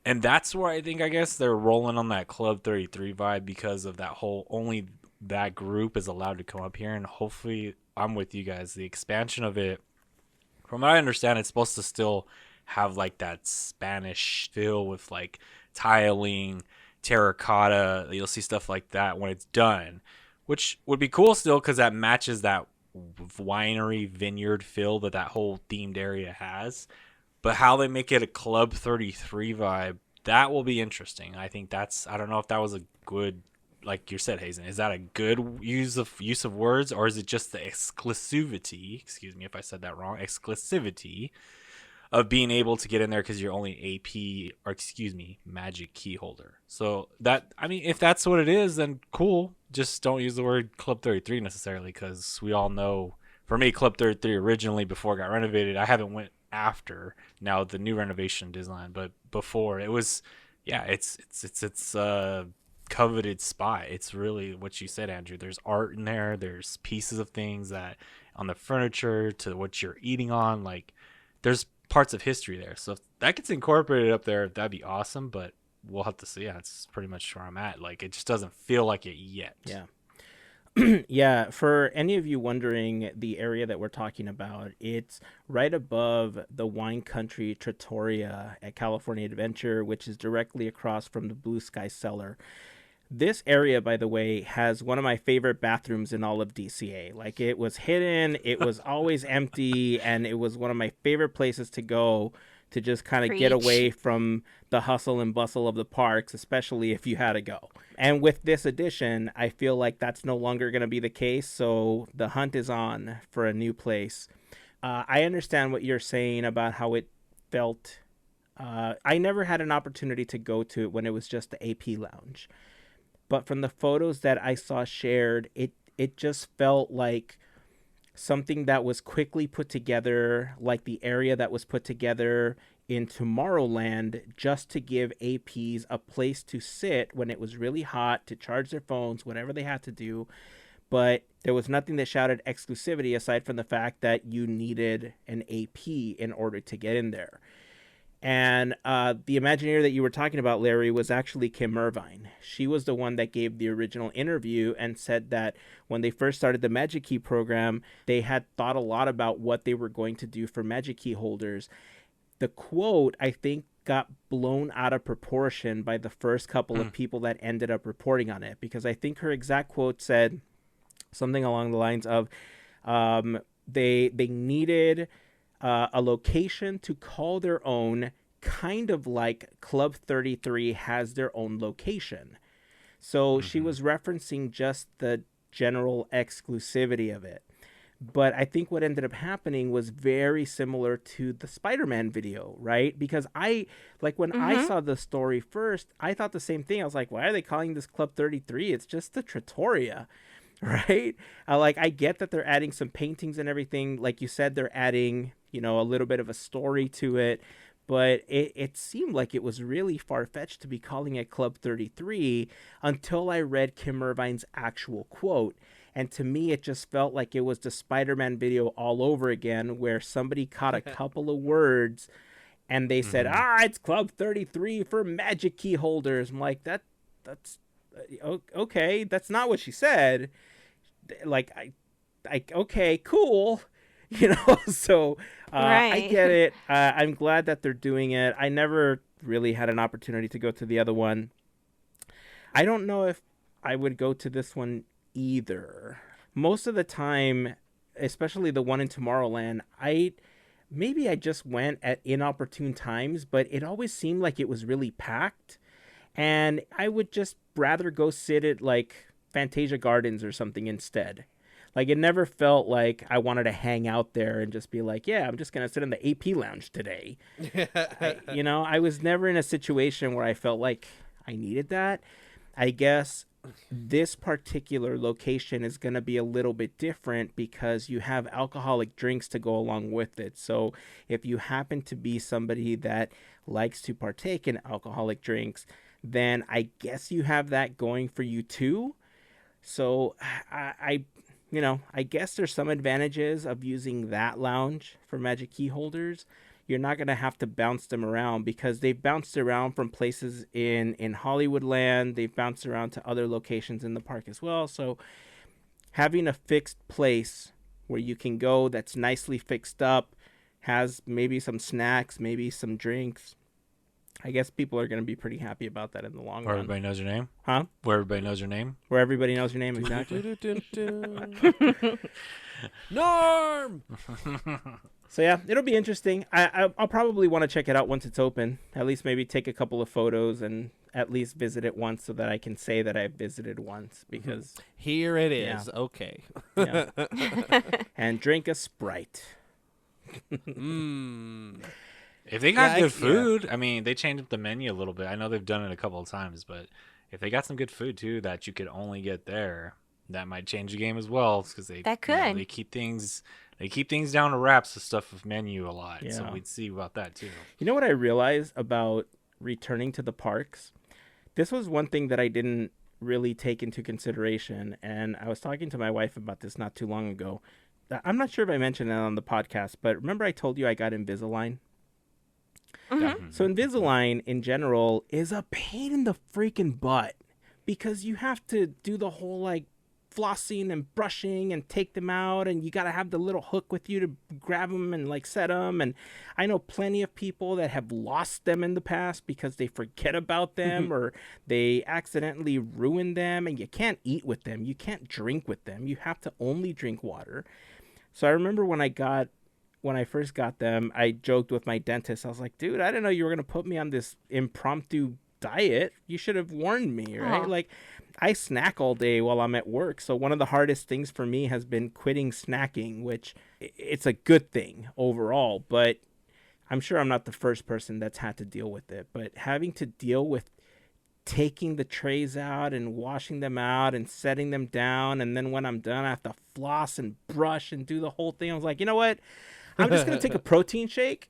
Speaker 4: And that's where I guess they're rolling on that Club 33 vibe, because of that whole, only that group is allowed to come up here. And hopefully, I'm with you guys, the expansion of it, from what I understand, it's supposed to still have like that Spanish feel with like tiling, terracotta. You'll see stuff like that when it's done, which would be cool still, because that matches that winery vineyard feel that whole themed area has. But how they make it a Club 33 vibe, that will be interesting. I think I don't know if that was a good, like you said, Heyzen, is that a good use of words, or is it just the exclusivity, excuse me if I said that wrong, exclusivity of being able to get in there because you're only AP, or magic key holder. So that, if that's what it is, then cool. Just don't use the word Club 33 necessarily, because we all know, for me, Club 33 originally, before it got renovated, I haven't went after now the new renovation design, but before it was, yeah, it's a coveted spot. It's really what you said, Andrew. There's art in there. There's pieces of things that on the furniture to what you're eating on, like there's parts of history there. So if that gets incorporated up there, that'd be awesome, but we'll have to see. Yeah, it's pretty much where I'm at. Like, it just doesn't feel like it yet.
Speaker 2: Yeah. Yeah, for any of you wondering, the area that we're talking about, it's right above the wine country Trattoria at California Adventure, which is directly across from the Blue Sky Cellar. This area, by the way, has one of my favorite bathrooms in all of DCA. Like, it was hidden, it was always empty, and it was one of my favorite places to go to just kind of get away from the hustle and bustle of the parks, especially if you had to go. And with this addition, I feel like that's no longer going to be the case, so the hunt is on for a new place. I understand what you're saying about how it felt. I never had an opportunity to go to it when it was just the AP Lounge. But from the photos that I saw shared, it just felt like something that was quickly put together, like the area that was put together in Tomorrowland, just to give APs a place to sit when it was really hot, to charge their phones, whatever they had to do. But there was nothing that shouted exclusivity aside from the fact that you needed an AP in order to get in there. And the Imagineer that you were talking about, Larry, was actually Kim Irvine. She was the one that gave the original interview and said that when they first started the Magic Key program, they had thought a lot about what they were going to do for Magic Key holders. The quote, I think, got blown out of proportion by the first couple of people that ended up reporting on it, because I think her exact quote said something along the lines of, they needed a location to call their own, kind of like Club 33 has their own location. So she was referencing just the general exclusivity of it. But I think what ended up happening was very similar to the Spider-Man video, right? Because when I saw the story first, I thought the same thing. I was like, why are they calling this Club 33? It's just the Trattoria, right? I get that they're adding some paintings and everything. Like you said, they're adding, a little bit of a story to it. But it seemed like it was really far-fetched to be calling it Club 33 until I read Kim Irvine's actual quote. And to me, it just felt like it was the Spider-Man video all over again, where somebody caught a couple of words and they said, it's Club 33 for magic key holders. I'm like, that's okay. That's not what she said. Like, okay, cool. So
Speaker 1: Right.
Speaker 2: I get it. I'm glad that they're doing it. I never really had an opportunity to go to the other one. I don't know if I would go to this one either. Most of the time, especially the one in Tomorrowland, I just went at inopportune times, but it always seemed like it was really packed. And I would just rather go sit at like Fantasia Gardens or something instead. Like, it never felt like I wanted to hang out there and just be like, yeah, I'm just going to sit in the AP lounge today. I was never in a situation where I felt like I needed that. I guess this particular location is going to be a little bit different because you have alcoholic drinks to go along with it. So if you happen to be somebody that likes to partake in alcoholic drinks, then I guess you have that going for you too. So I guess there's some advantages of using that lounge for magic key holders. You're not going to have to bounce them around because they've bounced around from places in Hollywoodland. They've bounced around to other locations in the park as well. So having a fixed place where you can go that's nicely fixed up, has maybe some snacks, maybe some drinks, I guess people are going to be pretty happy about that in the long run.
Speaker 4: Where everybody knows your name?
Speaker 2: Huh?
Speaker 4: Where everybody knows your name?
Speaker 2: Where everybody knows your name, exactly.
Speaker 3: Norm!
Speaker 2: So yeah, it'll be interesting. I'll probably want to check it out once it's open. At least maybe take a couple of photos and at least visit it once so that I can say that I've visited once because...
Speaker 3: Here it is.
Speaker 2: Yeah.
Speaker 3: Okay.
Speaker 2: Yeah. And drink a Sprite.
Speaker 4: If they got good food, I mean, they changed up the menu a little bit. I know they've done it a couple of times, but if they got some good food too that you could only get there, that might change the game as well because they they keep things down to wraps with stuff with menu a lot. Yeah. So we'd see about that too.
Speaker 2: You know what I realized about returning to the parks? This was one thing that I didn't really take into consideration, and I was talking to my wife about this not too long ago. I'm not sure if I mentioned it on the podcast, but remember I told you I got Invisalign?
Speaker 1: Mm-hmm.
Speaker 2: So Invisalign in general is a pain in the freaking butt because you have to do the whole like flossing and brushing and take them out, and you got to have the little hook with you to grab them and like set them. And I know plenty of people that have lost them in the past because they forget about them or they accidentally ruin them, and you can't eat with them. You can't drink with them. You have to only drink water. So I remember when I first got them, I joked with my dentist. I was like, dude, I didn't know you were going to put me on this impromptu diet. You should have warned me, right?
Speaker 1: Aww.
Speaker 2: Like, I snack all day while I'm at work. So one of the hardest things for me has been quitting snacking, which it's a good thing overall. But I'm sure I'm not the first person that's had to deal with it. But having to deal with taking the trays out and washing them out and setting them down. And then when I'm done, I have to floss and brush and do the whole thing. I was like, you know what? I'm just going to take a protein shake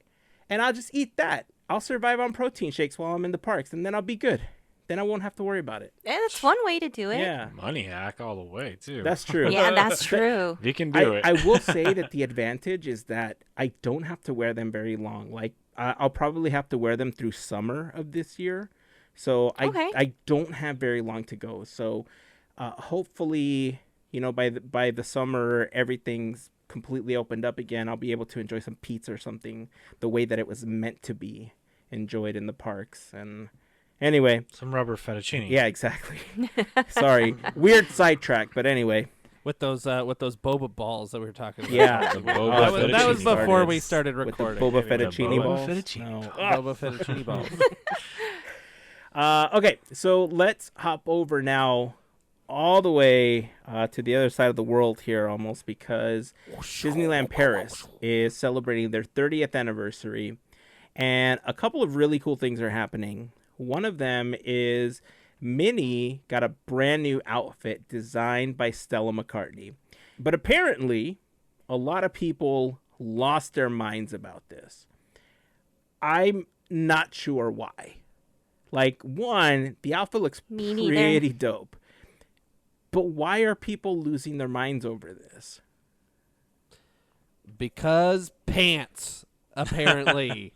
Speaker 2: and I'll just eat that. I'll survive on protein shakes while I'm in the parks, and then I'll be good. Then I won't have to worry about it.
Speaker 1: Yeah, that's one way to do it.
Speaker 2: Yeah.
Speaker 4: Money hack all the way, too.
Speaker 2: That's true.
Speaker 1: Yeah, that's true.
Speaker 4: You can do it.
Speaker 2: I will say that the advantage is that I don't have to wear them very long. Like, I'll probably have to wear them through summer of this year. So I don't have very long to go. So hopefully, by the summer, everything's completely opened up again. I'll be able to enjoy some pizza or something the way that it was meant to be enjoyed in the parks. And anyway,
Speaker 4: some rubber fettuccine.
Speaker 2: Yeah, exactly. Sorry, weird sidetrack, but anyway,
Speaker 3: with those boba balls that we were talking about.
Speaker 2: Yeah.
Speaker 4: The Boba
Speaker 3: that was
Speaker 4: fettuccine
Speaker 3: before we
Speaker 2: started
Speaker 3: started
Speaker 2: with the
Speaker 3: recording.
Speaker 2: Boba
Speaker 3: Anyway,
Speaker 2: fettuccine
Speaker 4: Boba
Speaker 2: balls.
Speaker 4: fettuccine.
Speaker 2: No.
Speaker 3: Boba fettuccine balls.
Speaker 2: Okay, so let's hop over now all the way to the other side of the world here almost, because Disneyland Paris is celebrating their 30th anniversary, and a couple of really cool things are happening. One of them is Minnie got a brand new outfit designed by Stella McCartney. But apparently, a lot of people lost their minds about this. I'm not sure why. Like, one, the outfit looks
Speaker 1: Me neither.
Speaker 2: pretty dope. But why are people losing their minds over this?
Speaker 3: Because pants, apparently.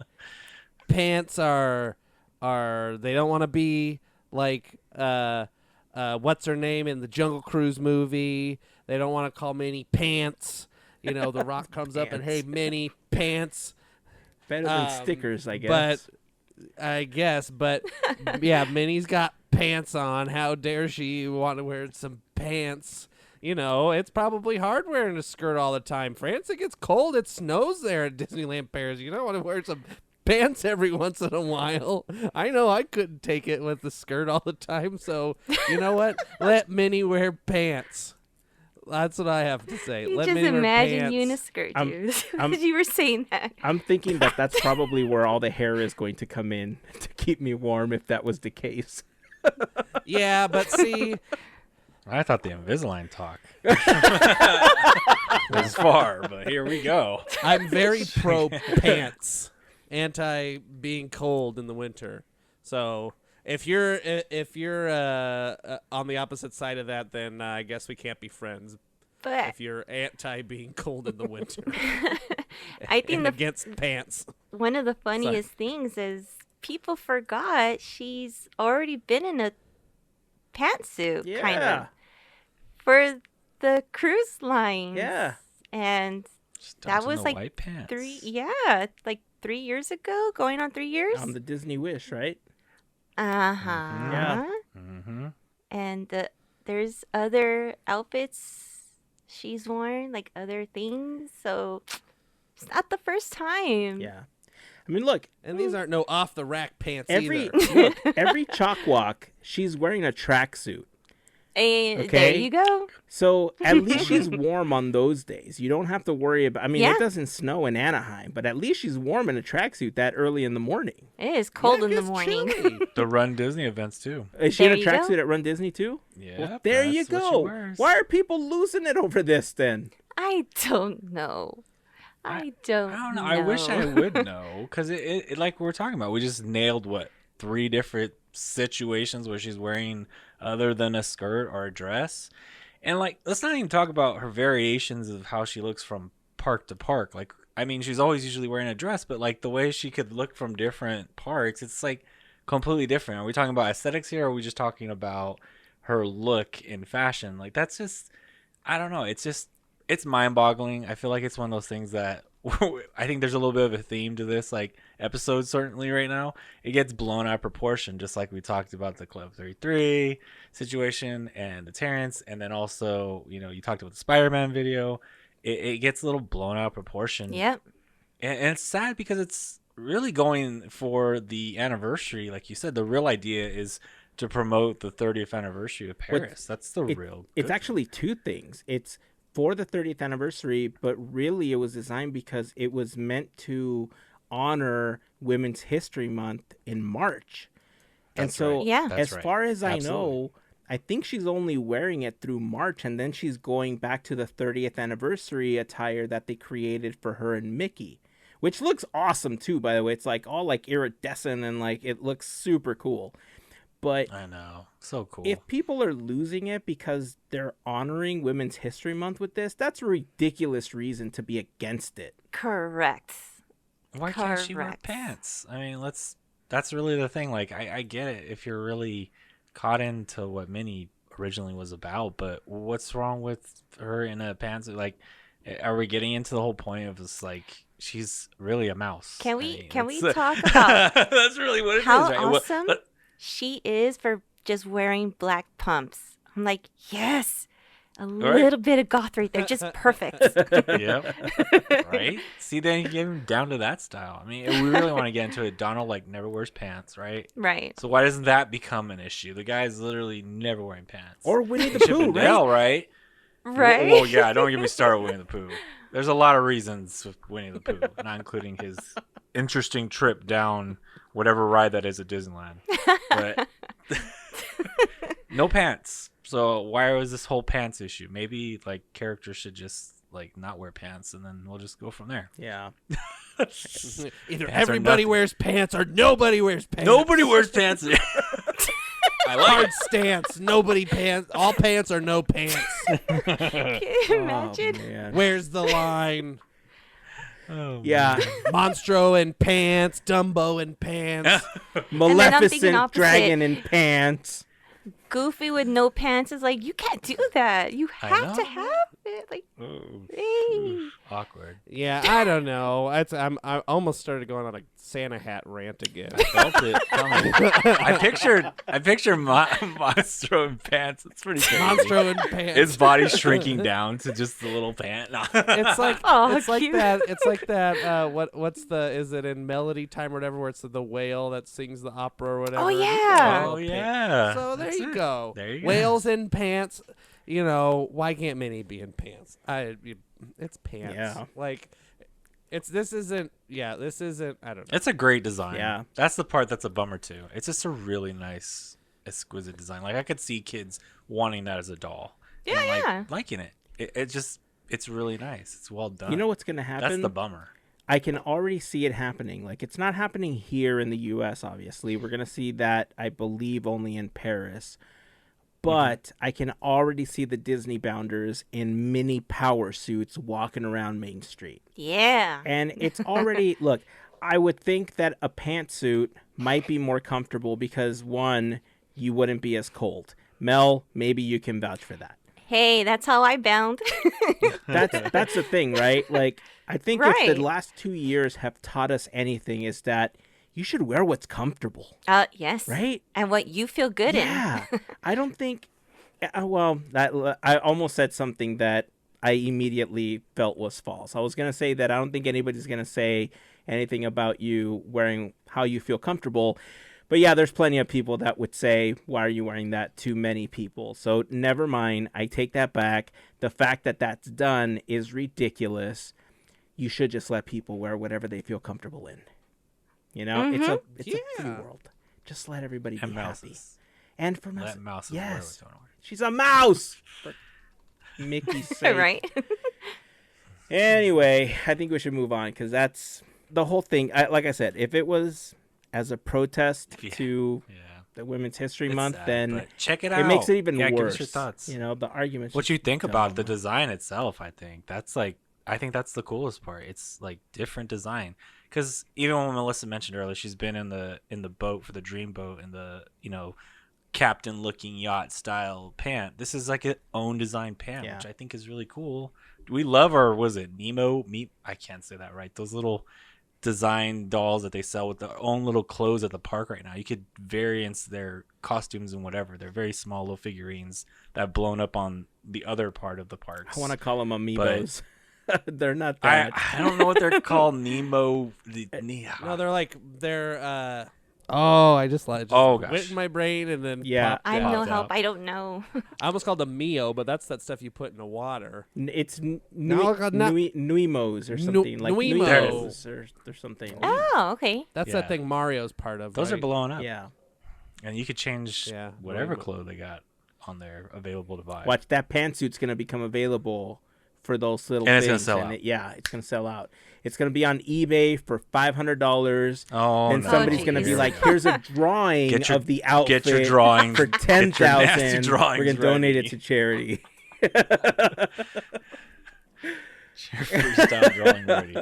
Speaker 3: Pants are they don't want to be like what's her name in the Jungle Cruise movie. They don't want to call Minnie Pants. You know, The Rock comes up and, hey, Minnie Pants.
Speaker 2: Better than stickers, I guess.
Speaker 3: But yeah, Minnie's got pants on. How dare she want to wear some pants? You know, it's probably hard wearing a skirt all the time. France, it gets cold. It snows there at Disneyland Paris. You don't want to wear some pants every once in a while. I know I couldn't take it with the skirt all the time. So, you know what? Let Minnie wear pants. That's what I have to say.
Speaker 1: You
Speaker 3: Let
Speaker 1: just
Speaker 3: Minnie wear
Speaker 1: imagine
Speaker 3: pants.
Speaker 1: you in a skirt, dude.
Speaker 2: I'm-
Speaker 1: you were saying that.
Speaker 2: I'm thinking that that's probably where all the hair is going to come in to keep me warm, if that was the case.
Speaker 3: Yeah, but see,
Speaker 4: I thought the Invisalign talk was far, but here we go.
Speaker 3: I'm very pro pants, anti being cold in the winter. So if you're on the opposite side of that, then I guess we can't be friends.
Speaker 1: But
Speaker 3: If you're anti being cold in the winter,
Speaker 1: I think
Speaker 3: and
Speaker 1: the
Speaker 3: against pants.
Speaker 1: one of the funniest things is people forgot she's already been in a pantsuit, kind of, for the cruise lines.
Speaker 2: Yeah.
Speaker 1: And
Speaker 4: Just
Speaker 1: That
Speaker 4: dodging
Speaker 1: was
Speaker 4: the
Speaker 1: like
Speaker 4: white pants.
Speaker 1: like 3 years ago, going on 3 years.
Speaker 2: On the Disney Wish, right?
Speaker 1: Uh-huh.
Speaker 2: Yeah.
Speaker 4: Mm-hmm.
Speaker 1: And there's other outfits she's worn, like other things. So it's not the first time.
Speaker 2: Yeah. I mean, look,
Speaker 3: And these aren't no off the rack pants
Speaker 2: every
Speaker 3: either.
Speaker 2: every chalk walk, she's wearing a tracksuit.
Speaker 1: And there
Speaker 2: Okay.
Speaker 1: you go.
Speaker 2: So at least she's warm on those days. You don't have to worry about. I mean,
Speaker 1: Yeah.
Speaker 2: it doesn't snow in Anaheim, but at least she's warm in a tracksuit that early in the morning.
Speaker 1: It is cold
Speaker 3: Yeah,
Speaker 1: in the
Speaker 3: it's
Speaker 1: morning.
Speaker 3: chilly.
Speaker 4: The Run Disney events too.
Speaker 2: Is she in
Speaker 1: There
Speaker 2: a
Speaker 1: you go.
Speaker 2: tracksuit at Run Disney too?
Speaker 4: Yeah.
Speaker 2: Well, there you go. Why are people losing it over this then?
Speaker 1: I don't know. I don't
Speaker 4: know. I wish I would know, because it like we were talking about, we just nailed 3 different situations where she's wearing other than a skirt or a dress, and like let's not even talk about her variations of how she looks from park to park. Like, I mean, she's always usually wearing a dress, but like the way she could look from different parks, it's like completely different. Are we talking about aesthetics here, or are we just talking about her look in fashion? Like, that's just, I don't know. It's mind-boggling. I feel like it's one of those things that I think there's a little bit of a theme to this like episode certainly right now. It gets blown out of proportion, just like we talked about the Club 33 situation and the Terrence, and then also, you know, you talked about the Spider-Man video. It gets a little blown out of proportion.
Speaker 1: Yep.
Speaker 4: And it's sad because it's really going for the anniversary. Like you said, the real idea is to promote the 30th anniversary of Paris. That's the real.
Speaker 2: It's
Speaker 4: good
Speaker 2: actually 2 things. It's for the 30th anniversary, but really it was designed because it was meant to honor Women's History Month in March. And
Speaker 4: That's
Speaker 2: so
Speaker 4: right.
Speaker 1: Yeah.
Speaker 2: as
Speaker 4: That's right.
Speaker 2: far as I
Speaker 4: Absolutely.
Speaker 2: know, I think she's only wearing it through March, and then she's going back to the 30th anniversary attire that they created for her and Mickey, which looks awesome too, by the way. It's like all like iridescent and like it looks super cool. But
Speaker 4: I know. So cool.
Speaker 2: if people are losing it because they're honoring Women's History Month with this, that's a ridiculous reason to be against it.
Speaker 1: Correct.
Speaker 4: Why can't she wear
Speaker 1: Correct.
Speaker 4: pants? I mean, that's really the thing. Like, I get it if you're really caught into what Minnie originally was about, but what's wrong with her in a pantsuit? Like, are we getting into the whole point of this, like, she's really a mouse?
Speaker 1: Can
Speaker 4: I
Speaker 1: we
Speaker 4: mean,
Speaker 1: can we
Speaker 4: it's-
Speaker 1: talk about
Speaker 4: that's really what it is,
Speaker 1: how
Speaker 4: right? Well,
Speaker 1: awesome she is for just wearing black pumps? I'm like, yes, A little bit of goth right there, just perfect.
Speaker 4: Yep. Right? See, then you get him down to that style. I mean, we really want to get into it. Donald, like, never wears pants, right?
Speaker 1: Right.
Speaker 4: So why doesn't that become an issue? The guy's literally never wearing pants.
Speaker 2: Or Winnie the
Speaker 4: Chip
Speaker 2: Pooh,
Speaker 4: and
Speaker 2: right?
Speaker 4: Dale, right?
Speaker 1: Right.
Speaker 4: Well, yeah, don't get me started with Winnie the Pooh. There's a lot of reasons with Winnie the Pooh, not including his interesting trip down whatever ride that is at Disneyland. But no pants. So why was this whole pants issue? Maybe like characters should just like not wear pants, and then we'll just go from there.
Speaker 2: Yeah.
Speaker 3: Either
Speaker 4: Pants are
Speaker 3: everybody
Speaker 4: nothing.
Speaker 3: wears pants or nobody wears pants.
Speaker 4: Nobody wears pants. I like
Speaker 3: Hard
Speaker 4: it.
Speaker 3: stance. Nobody pants. All pants are no pants.
Speaker 1: Can you imagine?
Speaker 2: Oh, man.
Speaker 3: Where's the line?
Speaker 4: Oh,
Speaker 2: Yeah.
Speaker 3: Monstro in pants. Dumbo in pants.
Speaker 1: thinking
Speaker 2: Maleficent
Speaker 1: opposite.
Speaker 2: dragon in pants.
Speaker 1: Goofy with no pants is like, you can't do that. You
Speaker 4: I
Speaker 1: have to
Speaker 4: know.
Speaker 1: have it. Like,
Speaker 4: Oh,
Speaker 1: hey.
Speaker 4: awkward.
Speaker 3: Yeah, I don't know. I almost started going on a Santa hat rant again.
Speaker 4: Felt it coming. I picture Monstro in pants. It's pretty crazy.
Speaker 3: Monstro in pants.
Speaker 4: His body's shrinking down to just a little pant.
Speaker 3: It's like
Speaker 1: Oh,
Speaker 3: it's like
Speaker 1: cute.
Speaker 3: that. It's like that. What's the? Is it in Melody Time or whatever? Where it's the whale that sings the opera or whatever?
Speaker 1: Oh, yeah.
Speaker 4: Oh yeah.
Speaker 3: So there
Speaker 4: That's
Speaker 3: you
Speaker 4: it.
Speaker 3: go.
Speaker 4: There you go.
Speaker 3: Whales in pants. You know, why can't Minnie be in pants? It's pants.
Speaker 2: Yeah.
Speaker 3: Like, this isn't. I don't know.
Speaker 4: It's a great design.
Speaker 2: Yeah.
Speaker 4: That's the part that's a bummer too. It's just a really nice, exquisite design. Like I could see kids wanting that as a doll.
Speaker 1: Yeah,
Speaker 4: and, like,
Speaker 1: yeah.
Speaker 4: liking it. It's really nice. It's well done.
Speaker 2: You know what's going to happen?
Speaker 4: That's the bummer.
Speaker 2: I can already see it happening. Like, it's not happening here in the U.S., obviously. We're going to see that, I believe, only in Paris. But I can already see the Disney bounders in mini power suits walking around Main Street.
Speaker 1: Yeah.
Speaker 2: And it's already, look, I would think that a pantsuit might be more comfortable because, one, you wouldn't be as cold. Mel, maybe you can vouch for that.
Speaker 1: Hey, that's how I bound.
Speaker 2: That's the thing, right? Like, I think if
Speaker 1: Right.
Speaker 2: the last 2 years have taught us anything is that you should wear what's comfortable,
Speaker 1: Yes.
Speaker 2: right?
Speaker 1: And what you feel good
Speaker 2: Yeah. I don't think, I almost said something that I immediately felt was false. I was going to say that I don't think anybody's going to say anything about you wearing how you feel comfortable. But yeah, there's plenty of people that would say, why are you wearing that? To many people. So never mind. I take that back. The fact that that's done is ridiculous. You should just let people wear whatever they feel comfortable in. You know, it's a free
Speaker 3: Yeah.
Speaker 2: world. Just let everybody be
Speaker 4: And
Speaker 2: happy.
Speaker 4: mouses.
Speaker 2: And for
Speaker 4: Let
Speaker 2: mouses.
Speaker 4: mouses wear
Speaker 2: Yes.
Speaker 4: what they wanna wear.
Speaker 2: She's a mouse. For Mickey's
Speaker 1: in.
Speaker 2: sake.
Speaker 1: Right?
Speaker 2: Anyway, I think we should move on because that's the whole thing. Like I said, if it was as a protest
Speaker 4: Yeah.
Speaker 2: to
Speaker 4: Yeah.
Speaker 2: the Women's History
Speaker 4: It's
Speaker 2: Month,
Speaker 4: sad,
Speaker 2: then
Speaker 4: but check it out.
Speaker 2: it makes it even
Speaker 4: yeah,
Speaker 2: worse.
Speaker 4: Give us your thoughts.
Speaker 2: You know, the arguments.
Speaker 4: What you
Speaker 2: just
Speaker 4: think about the
Speaker 2: dumb.
Speaker 4: design itself? I think that's the coolest part. It's like different design. Because even when Melissa mentioned earlier, she's been in the boat for the dream boat and the captain looking yacht style pant. This is like an own design pant,
Speaker 2: Yeah.
Speaker 4: which I think is really cool. We love our Nemo meat. I can't say that right. Those little design dolls that they sell with their own little clothes at the park right now. You could variance their costumes and whatever. They're very small little figurines that have blown up on the other part of the parks.
Speaker 2: I want to call them amiibos. They're not
Speaker 4: I
Speaker 2: that.
Speaker 4: I don't know what they're called. Nemo.
Speaker 3: No, they're. Oh, I just went
Speaker 4: gosh.
Speaker 3: in my brain and then
Speaker 2: Yeah.
Speaker 3: popped
Speaker 1: I'm
Speaker 3: out.
Speaker 1: no
Speaker 4: out.
Speaker 1: help. I don't know.
Speaker 3: I almost called them Mio, but that's that stuff you put in the water.
Speaker 2: It's
Speaker 3: No, not-
Speaker 2: Nuimos or something. Like
Speaker 3: Nuimos.
Speaker 4: There it
Speaker 2: Nuimos or something.
Speaker 1: Oh, okay.
Speaker 3: That's
Speaker 4: Yeah.
Speaker 3: that thing Mario's part of.
Speaker 4: Those are
Speaker 3: right?
Speaker 4: blowing up.
Speaker 2: Yeah.
Speaker 4: And you could change
Speaker 3: Yeah,
Speaker 4: whatever
Speaker 3: Nuimo.
Speaker 4: clothes they got on there available to buy.
Speaker 2: Watch, that pantsuit's going to become available for those little
Speaker 4: And it's
Speaker 2: things.
Speaker 4: gonna sell out.
Speaker 2: It's going to sell out. It's going to be on eBay for $500.
Speaker 4: Oh,
Speaker 2: And
Speaker 4: no.
Speaker 2: somebody's going to be
Speaker 1: geez.
Speaker 2: like, here's a drawing
Speaker 4: Get your-
Speaker 2: of the outfit
Speaker 4: get your drawings.
Speaker 2: for
Speaker 4: Get your nasty
Speaker 2: $10,000.
Speaker 4: drawings
Speaker 2: We're going to donate
Speaker 4: ready.
Speaker 2: it to charity.
Speaker 4: Your freestyle drawing ready.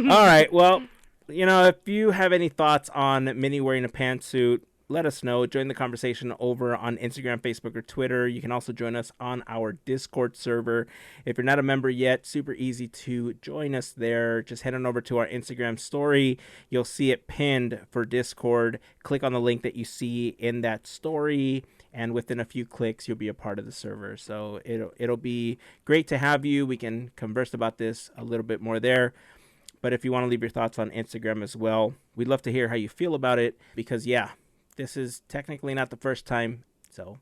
Speaker 2: All right. Well, if you have any thoughts on Minnie wearing a pantsuit, let us know. Join the conversation over on Instagram, Facebook, or Twitter. You can also join us on our Discord server. If you're not a member yet, super easy to join us there. Just head on over to our Instagram story. You'll see it pinned for Discord. Click on the link that you see in that story, and within a few clicks, you'll be a part of the server. So it'll be great to have you. We can converse about this a little bit more there. But if you want to leave your thoughts on Instagram as well, we'd love to hear how you feel about it because, yeah, this is technically not the first time. So,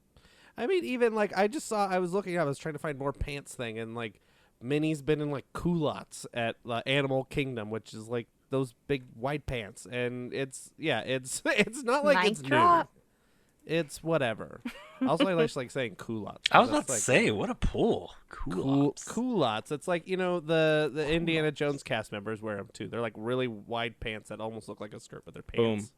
Speaker 3: I mean, even like I was looking, I was trying to find more pants thing, and like Minnie's been in like culottes at Animal Kingdom, which is like those big white pants, and it's it's not like
Speaker 1: Mic
Speaker 3: it's
Speaker 1: drop.
Speaker 3: new. It's whatever. Also, I just like saying culottes.
Speaker 4: I was about to
Speaker 3: like,
Speaker 4: say, what a pull.
Speaker 3: Culottes. It's like, the Indiana Jones cast members wear them too. They're like really wide pants that almost look like a skirt, but they're pants.
Speaker 2: Boom.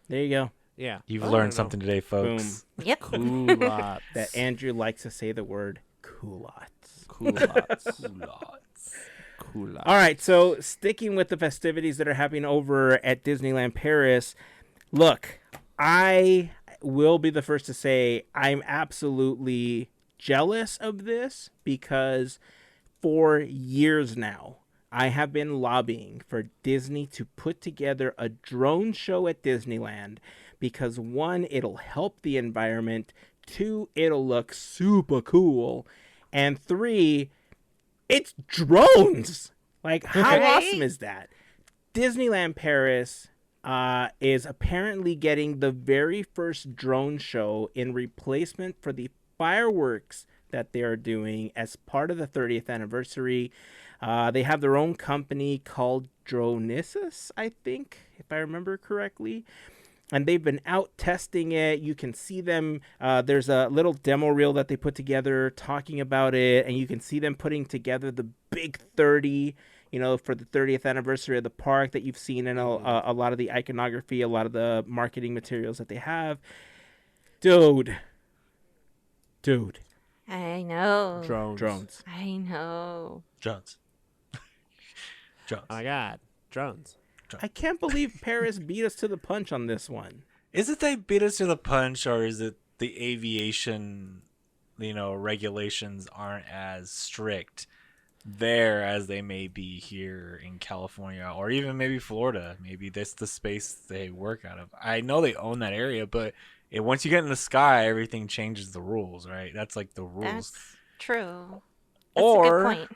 Speaker 2: There you go.
Speaker 3: Yeah.
Speaker 4: You've learned something today, folks.
Speaker 2: Boom.
Speaker 1: Yep.
Speaker 3: Culottes.
Speaker 2: That Andrew likes to say the word culottes.
Speaker 3: Culottes. Culottes.
Speaker 2: All right, so sticking with the festivities that are happening over at Disneyland Paris, look, I will be the first to say I'm absolutely jealous of this because for years now, I have been lobbying for Disney to put together a drone show at Disneyland because, one, it'll help the environment, two, it'll look super cool, and three, it's drones. Like, how
Speaker 1: Right?
Speaker 2: awesome is that? Disneyland Paris is apparently getting the very first drone show in replacement for the fireworks that they are doing as part of the 30th anniversary. They have their own company called Dronesis, I think, if I remember correctly. And they've been out testing it. You can see them. There's a little demo reel that they put together talking about it. And you can see them putting together the big 30, for the 30th anniversary of the park that you've seen in a lot of the iconography, a lot of the marketing materials that they have. Dude.
Speaker 1: I know.
Speaker 2: Drones.
Speaker 1: I know.
Speaker 4: Drones.
Speaker 3: Oh my God. Drones.
Speaker 2: I can't believe Paris beat us to the punch on this one.
Speaker 4: Is it they beat us to the punch, or is it the aviation, regulations aren't as strict there as they may be here in California, or even maybe Florida? Maybe that's the space they work out of. I know they own that area, but once you get in the sky, everything changes the rules, right? That's like the rules.
Speaker 1: That's true. That's a good point.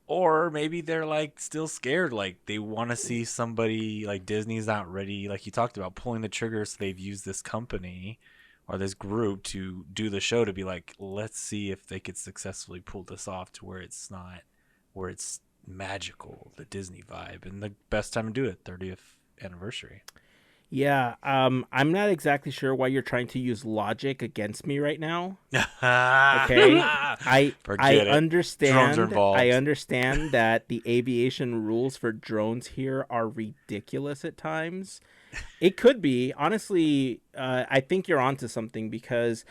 Speaker 4: Or maybe they're like still scared, like they want to see somebody, like Disney's not ready, like you talked about, pulling the trigger. So they've used this company or this group to do the show to be like, let's see if they could successfully pull this off to where it's magical, the Disney vibe, and the best time to do it, 30th anniversary.
Speaker 2: Yeah, I'm not exactly sure why you're trying to use logic against me right now. Okay, I understand.
Speaker 4: Drones are involved.
Speaker 2: I understand that the aviation rules for drones here are ridiculous at times. It could be, honestly. I think you're onto something because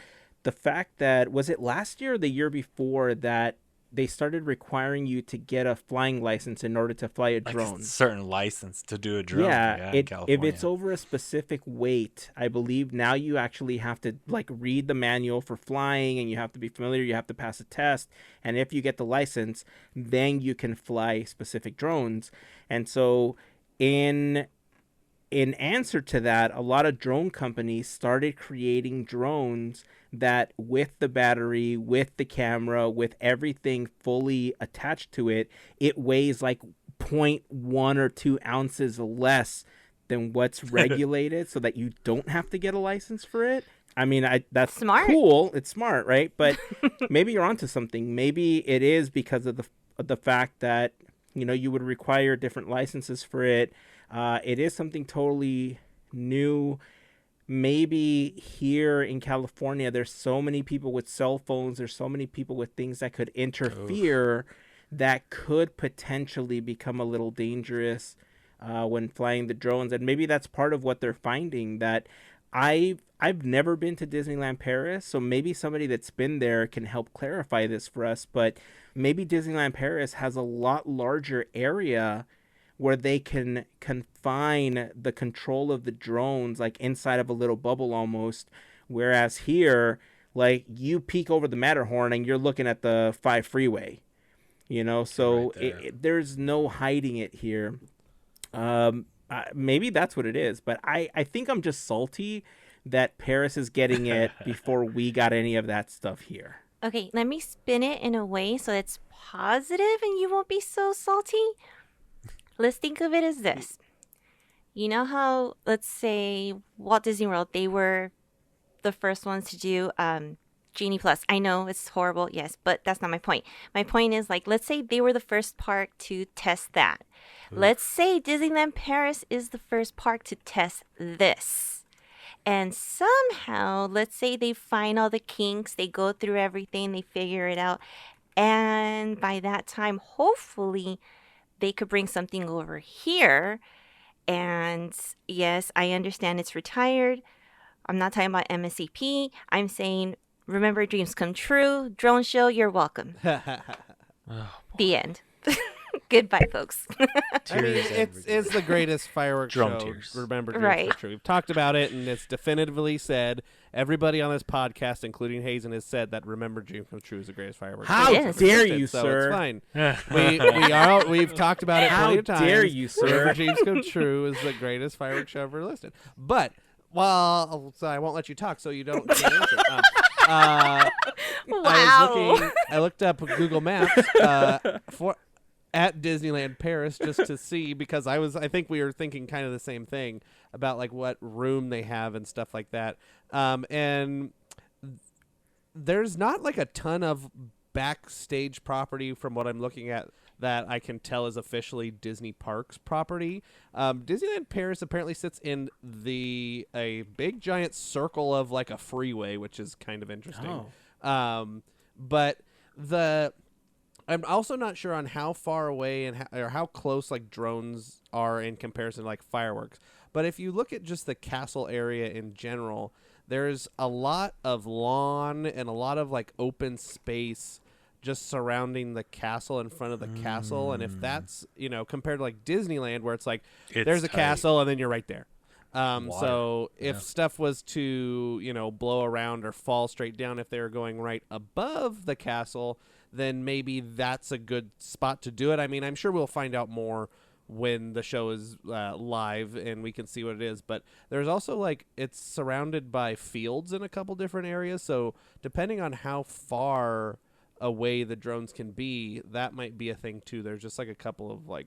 Speaker 2: the fact that, was it last year or the year before that they started requiring you to get a flying license in order to fly a drone.
Speaker 4: Like a certain license to do a drone.
Speaker 2: Yeah,
Speaker 4: in California.
Speaker 2: If it's over a specific weight, I believe now you actually have to read the manual for flying, and you have to be familiar. You have to pass a test, and if you get the license, then you can fly specific drones. And so, in answer to that, a lot of drone companies started creating drones that, with the battery, with the camera, with everything fully attached to it, it weighs like 0.1 or 2 ounces less than what's regulated so that you don't have to get a license for it. I mean, that's
Speaker 1: Smart.
Speaker 2: Cool. It's smart, right? But maybe you're onto something. Maybe it is because of the fact that, you would require different licenses for it. It is something totally new. Maybe here in California, there's so many people with cell phones. There's so many people with things that could interfere that could potentially become a little dangerous when flying the drones. And maybe that's part of what they're finding, that I've never been to Disneyland Paris, so maybe somebody that's been there can help clarify this for us. But maybe Disneyland Paris has a lot larger area where they can confine the control of the drones like inside of a little bubble almost, whereas here, like, you peek over the Matterhorn and you're looking at the 5 freeway, so
Speaker 4: right
Speaker 2: there's no hiding it here. Maybe that's what it is, but I think I'm just salty that Paris is getting it before we got any of that stuff here.
Speaker 1: Okay, let me spin it in a way so it's positive and you won't be so salty. Let's think of it as this. You know how, let's say, Walt Disney World, they were the first ones to do Genie Plus. I know it's horrible, yes, but that's not my point. My point is, like, let's say they were the first park to test that. Let's say Disneyland Paris is the first park to test this. And somehow, let's say they find all the kinks, they go through everything, they figure it out. And by that time, hopefully, they could bring something over here. And yes, I understand it's retired. I'm not talking about MSCP. I'm saying, remember dreams come true. Drone show, you're welcome. The end. Goodbye, folks.
Speaker 3: I mean, it's the greatest fireworks
Speaker 4: Drum
Speaker 3: show.
Speaker 4: tears.
Speaker 3: Remember, dreams
Speaker 1: Right.
Speaker 3: come true. We've talked about it, and it's definitively said. Everybody on this podcast, including Heyzen, has said that "Remember, Dreams Come True" is the greatest fireworks.
Speaker 2: How
Speaker 3: show
Speaker 1: It
Speaker 3: ever
Speaker 1: is.
Speaker 2: dare
Speaker 3: existed,
Speaker 2: you,
Speaker 3: so
Speaker 2: sir?
Speaker 3: It's fine. We've talked about it
Speaker 2: How
Speaker 3: plenty of times.
Speaker 2: dare you, sir?
Speaker 3: Remember, Dreams Come True is the greatest fireworks show ever listed. But so I won't let you talk, so you don't get an answer.
Speaker 1: Wow.
Speaker 3: I looked up Google Maps at Disneyland Paris just to see, because I think we were thinking kind of the same thing about like what room they have and stuff like that. And there's not like a ton of backstage property from what I'm looking at that I can tell is officially Disney Parks property. Disneyland Paris apparently sits in a big giant circle of like a freeway, which is kind of interesting. But I'm also not sure on how far away or how close like drones are in comparison to like fireworks. But if you look at just the castle area in general, there's a lot of lawn and a lot of like open space just surrounding the castle, in front of the castle. And if that's, compared to like Disneyland, where it's like there's a
Speaker 4: tight.
Speaker 3: castle and then you're right there.
Speaker 4: Water.
Speaker 3: So if stuff was to, blow around or fall straight down, if they were going right above the castle, then maybe that's a good spot to do it. I mean, I'm sure we'll find out more when the show is live and we can see what it is. But there's also like, it's surrounded by fields in a couple different areas. So depending on how far away the drones can be, that might be a thing too. There's just like a couple of like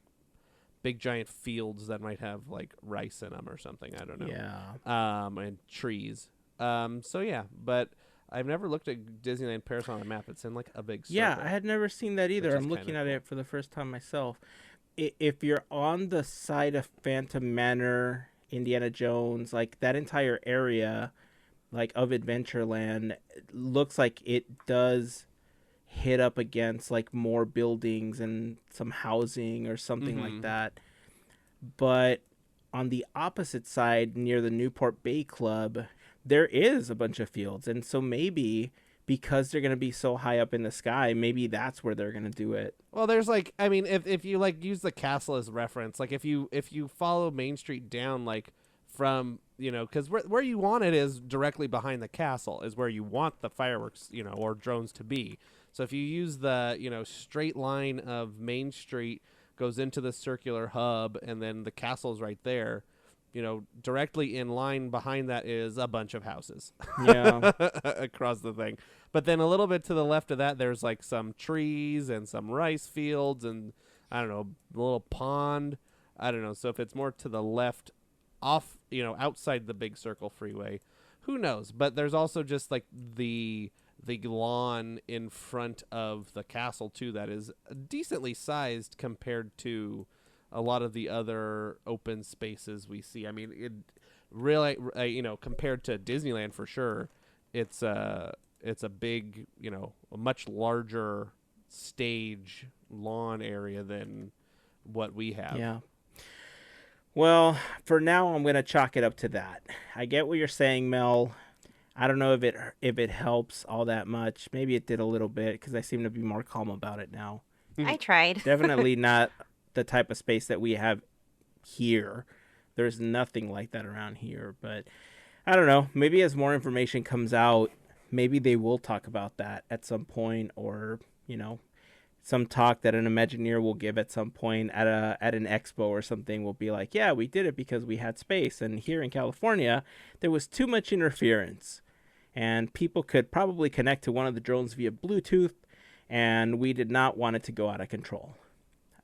Speaker 3: big giant fields that might have like rice in them or something. I don't know.
Speaker 2: Yeah.
Speaker 3: And trees. So yeah, but I've never looked at Disneyland Paris on a map. It's in like a big circle.
Speaker 2: Yeah, I had never seen that either.
Speaker 3: is
Speaker 2: I'm looking
Speaker 3: kinda
Speaker 2: at
Speaker 3: cool.
Speaker 2: it for the first time myself. If you're on the side of Phantom Manor, Indiana Jones, like that entire area, like of Adventureland, looks like it does hit up against like more buildings and some housing or something like that. But on the opposite side, near the Newport Bay Club, there is a bunch of fields. And so maybe because they're going to be so high up in the sky, maybe that's where they're going to do it.
Speaker 3: Well, there's like, I mean, if you like use the castle as reference, like if you follow Main Street down, like from, because where you want it is directly behind the castle is where you want the fireworks, or drones to be. So if you use the, straight line of Main Street goes into the circular hub and then the castle's right there, directly in line behind that is a bunch of houses.
Speaker 2: Yeah.
Speaker 3: Across the thing. But then a little bit to the left of that, there's like some trees and some rice fields and, I don't know, a little pond. I don't know. So if it's more to the left off, outside the big circle freeway, who knows? But there's also just like the lawn in front of the castle too that is decently sized compared to a lot of the other open spaces we see. I mean, it really, compared to Disneyland for sure, it's a big, a much larger stage lawn area than what we have.
Speaker 2: Yeah. Well, for now, I'm going to chalk it up to that. I get what you're saying, Mel. I don't know if it helps all that much. Maybe it did a little bit because I seem to be more calm about it now.
Speaker 1: I tried.
Speaker 2: Definitely not the type of space that we have here. There's nothing like that around here. But I don't know. Maybe as more information comes out, maybe they will talk about that at some point, or, some talk that an Imagineer will give at some point at an expo or something will be like, yeah, we did it because we had space. And here in California, there was too much interference. And people could probably connect to one of the drones via Bluetooth, and we did not want it to go out of control.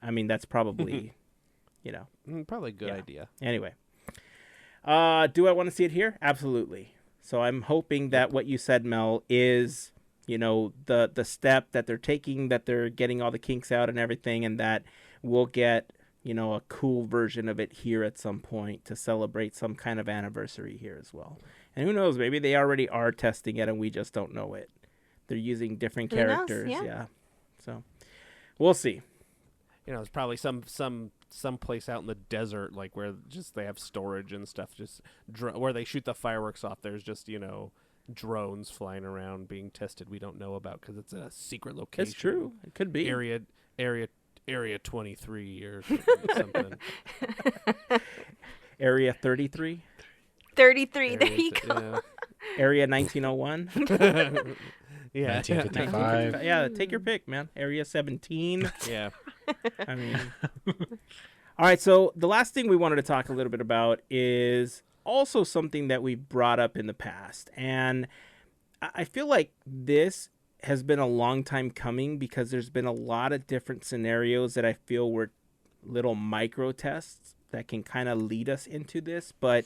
Speaker 2: I mean, that's probably,
Speaker 3: Probably a good
Speaker 2: Yeah.
Speaker 3: idea.
Speaker 2: Anyway. Do I want to see it here? Absolutely. So I'm hoping that what you said, Mel, is, the step that they're taking, that they're getting all the kinks out and everything, and that we'll get, a cool version of it here at some point to celebrate some kind of anniversary here as well. And who knows, maybe they already are testing it and we just don't know it. They're using different
Speaker 1: Who knows?
Speaker 2: characters.
Speaker 1: Yeah.
Speaker 2: Yeah. So we'll see.
Speaker 3: It's probably some place out in the desert, like where just they have storage and stuff, just where they shoot the fireworks off. There's just drones flying around being tested. We don't know about because it's a secret location.
Speaker 2: It's true. It could be.
Speaker 3: Area 23 or something.
Speaker 2: Area 33.
Speaker 1: 33. There you go.
Speaker 2: Area 1901.
Speaker 3: Yeah.
Speaker 4: 1955.
Speaker 2: Yeah, take your pick, man. Area 17.
Speaker 3: Yeah.
Speaker 2: I mean. All right, so the last thing we wanted to talk a little bit about is also something that we've brought up in the past. And I feel like this has been a long time coming because there's been a lot of different scenarios that I feel were little micro tests that can kind of lead us into this. But,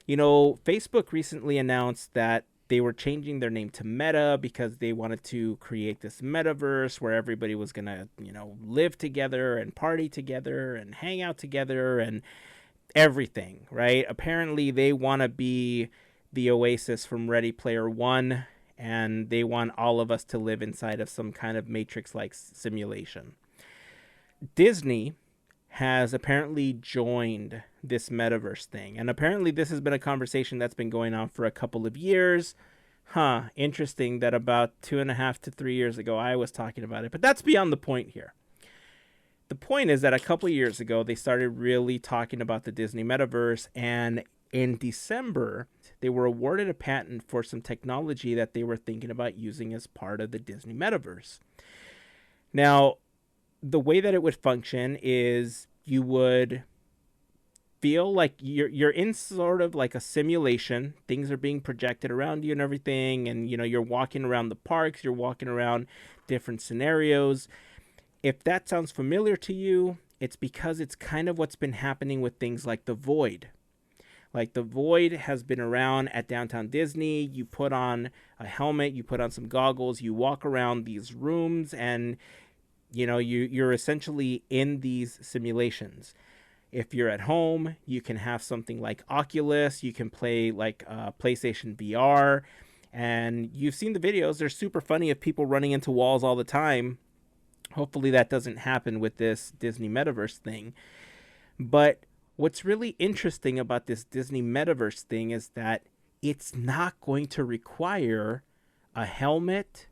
Speaker 2: Facebook recently announced that they were changing their name to Meta because they wanted to create this metaverse where everybody was going to, live together and party together and hang out together and everything, right? Apparently they want to be the Oasis from Ready Player One, and they want all of us to live inside of some kind of Matrix-like simulation. Disney has apparently joined this metaverse thing. And apparently this has been a conversation that's been going on for a couple of years. Interesting that about 2.5 to 3 years ago I was talking about it. But that's beyond the point here. The point is that a couple of years ago they started really talking about the Disney Metaverse. And in December, they were awarded a patent for some technology that they were thinking about using as part of the Disney Metaverse. Now, the way that it would function is you would feel like you're in sort of like a simulation. Things are being projected around you and everything, and you're walking around the parks, you're walking around different scenarios. If that sounds familiar to you, it's because it's kind of what's been happening with things like the Void. Like the Void has been around at Downtown Disney. You put on a helmet, you put on some goggles, you walk around these rooms, and you're essentially in these simulations. If you're at home, you can have something like Oculus. You can play like PlayStation VR. And you've seen the videos. They're super funny of people running into walls all the time. Hopefully that doesn't happen with this Disney Metaverse thing. But what's really interesting about this Disney Metaverse thing is that it's not going to require a helmet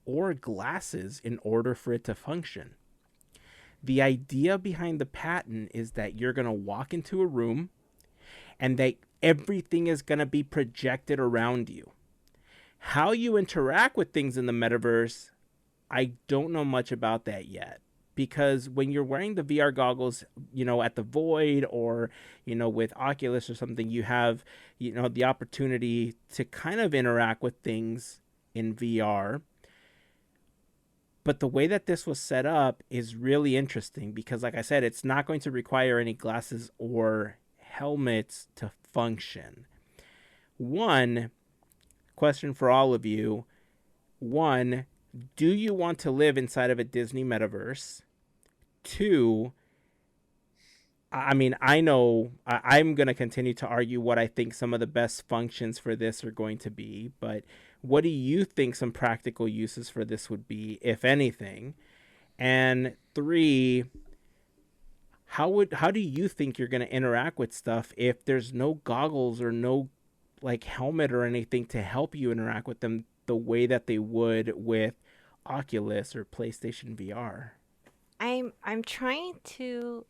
Speaker 2: or glasses in order for it to function. The idea behind the patent is that you're going to walk into a room and that everything is going to be projected around you. How you interact with things in the metaverse, I don't know much about that yet. Because when you're wearing the VR goggles, at the Void or, with Oculus or something, you have, the opportunity to kind of interact with things in VR. But the way that this was set up is really interesting because, like I said, it's not going to require any glasses or helmets to function. One, question for all of you. One, do you want to live inside of a Disney Metaverse? Two, I know I'm going to continue to argue what I think some of the best functions for this are going to be, but what do you think some practical uses for this would be, if anything? And three, how do you think you're going to interact with stuff if there's no goggles or no like helmet or anything to help you interact with them the way that they would with Oculus or PlayStation VR?
Speaker 1: I'm trying to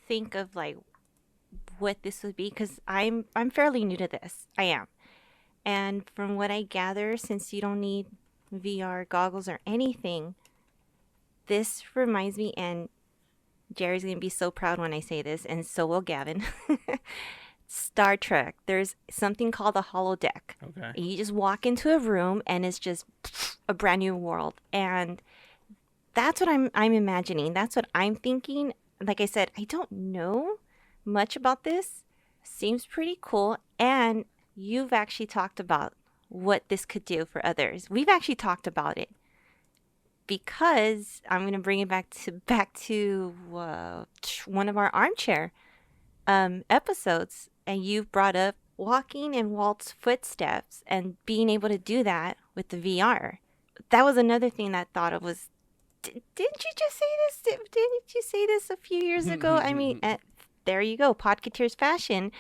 Speaker 1: think of like what this would be because I'm fairly new to this. I am. And from what I gather, since you don't need VR goggles or anything, This reminds me, and Jerry's going to be so proud when I say this, and so will Gavin. Star Trek. There's something called a holodeck.
Speaker 2: Okay.
Speaker 1: You just walk into a room and it's just a brand new world. And that's what I'm imagining. That's what I'm thinking. Like I said, I don't know much about this. Seems pretty cool. And you've actually talked about what this could do for others. We've actually talked about it. Because I'm going to bring it back to one of our armchair episodes, and you've brought up walking in Walt's footsteps and being able to do that with the VR. That was another thing that I thought of was, didn't you just say this? Didn't you say this a few years ago? I mean, there you go, Podketeers fashion.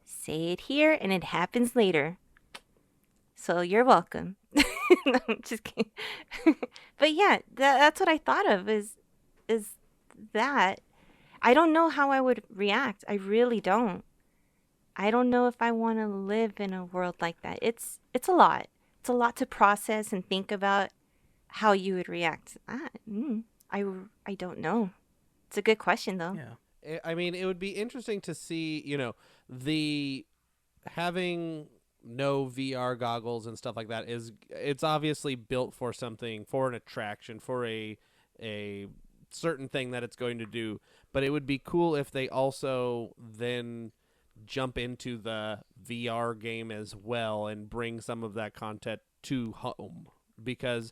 Speaker 1: Say it here, and it happens later. So you're welcome. No, I'm just kidding. But yeah, that's what I thought of is that. I don't know how I would react. I really don't. I don't know if I want to live in a world like that. It's a lot. It's a lot to process and think about how you would react. I don't know. It's a good question though.
Speaker 2: Yeah.
Speaker 3: I mean, it would be interesting to see, the having no VR goggles and stuff like that it's obviously built for something, for an attraction, for a certain thing that it's going to do. But it would be cool if they also then jump into the VR game as well and bring some of that content to home, because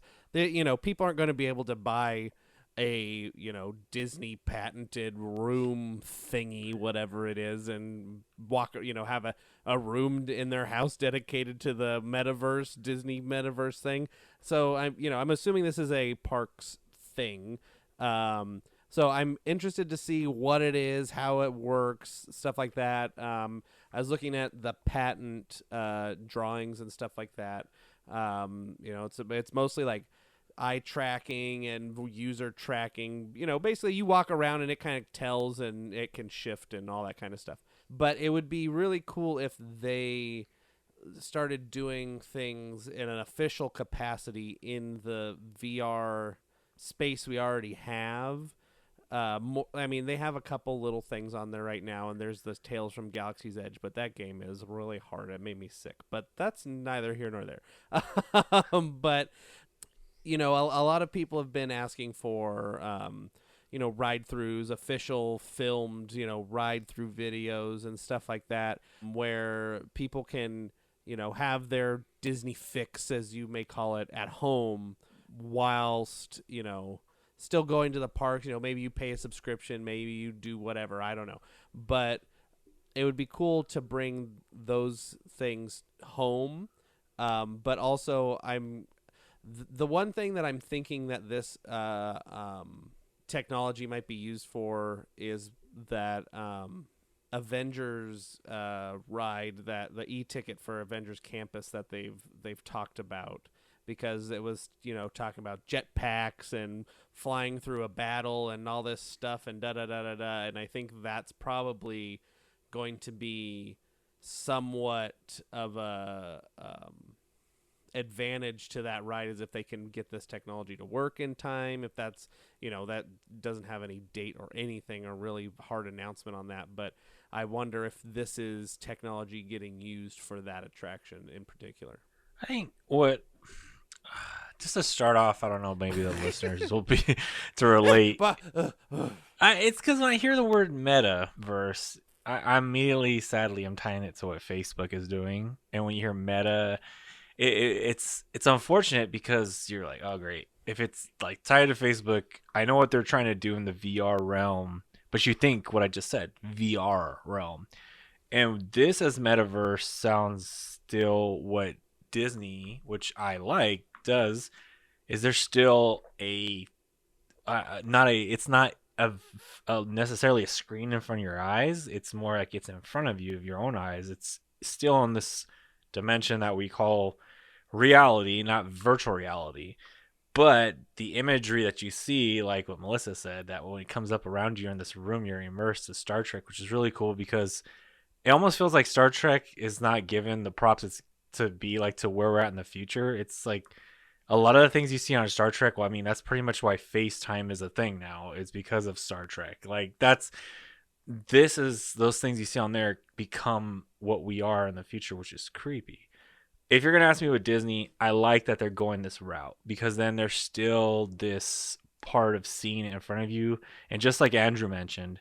Speaker 3: people aren't going to be able to buy a Disney patented room thingy, whatever it is, and walk have a room in their house dedicated to the metaverse, Disney Metaverse thing. So I'm assuming this is a parks thing. So I'm interested to see what it is, how it works, stuff like that. I was looking at the patent drawings and stuff like that. It's mostly like eye tracking and user tracking. Basically you walk around and it kind of tells and it can shift and all that kind of stuff. But it would be really cool if they started doing things in an official capacity in the VR space we already have. They have a couple little things on there right now, and there's this Tales from Galaxy's Edge, but that game is really hard. It made me sick, but that's neither here nor there. But a lot of people have been asking for ride-throughs, official filmed ride-through videos and stuff like that, where people can have their Disney fix, as you may call it, at home whilst still going to the parks. Maybe you pay a subscription, maybe you do whatever, I don't know, but it would be cool to bring those things home. But also the one thing that I'm thinking that this technology might be used for is that Avengers ride, that the e-ticket for Avengers Campus that they've talked about, because it was talking about jetpacks and flying through a battle and all this stuff and da da da da da, and I think that's probably going to be somewhat of a advantage to that ride, is if they can get this technology to work in time. If that's that doesn't have any date or anything, or really hard announcement on that, but I wonder if this is technology getting used for that attraction in particular.
Speaker 4: I think just to start off, I don't know, maybe the listeners will be to relate. It's because when I hear the word metaverse, I immediately, sadly, I'm tying it to what Facebook is doing. And when you hear meta, it's unfortunate, because you're like, oh great, if it's like tied to Facebook, I know what they're trying to do in the VR realm, but you think what I just said, VR realm, and this as metaverse sounds still what Disney, which I like, does. Is there still it's not necessarily a screen in front of your eyes, it's more like it's in front of you, of your own eyes. It's still in this dimension that we call reality, not virtual reality, but the imagery that you see, like what Melissa said, that when it comes up around you in this room, you're immersed in Star Trek, which is really cool, because it almost feels like Star Trek is not given the props it's to be like to where we're at in the future. It's like a lot of the things you see on Star Trek, well, I mean, that's pretty much why FaceTime is a thing now. It's because of Star Trek. Like those things you see on there become what we are in the future, which is creepy. If you're gonna ask me with Disney, I like that they're going this route because then there's still this part of seeing it in front of you. And just like Andrew mentioned,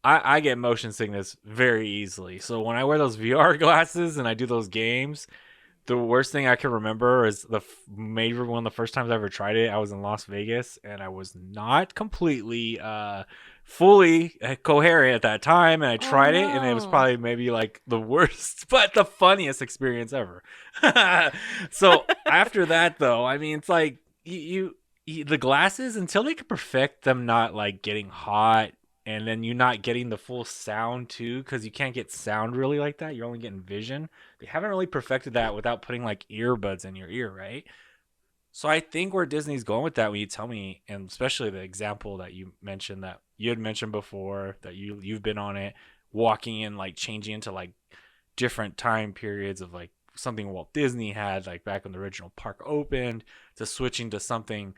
Speaker 4: I get motion sickness very easily. So when I wear those VR glasses and I do those games, the worst thing I can remember is maybe one of the first times I ever tried it. I was in Las Vegas and I was not completely fully coherent at that time, and I tried it, and it was probably maybe like the worst but the funniest experience ever. So after that, though, I mean, it's like you the glasses, until they can perfect them not like getting hot, and then you're not getting the full sound too, because you can't get sound really like that. You're only getting vision. They haven't really perfected that without putting like earbuds in your ear, right? So I think where Disney's going with that, when you tell me, and especially the example that you mentioned, that you had mentioned before, that you've been on it, walking in, like changing into like different time periods of like something Walt Disney had, like back when the original park opened, to switching to something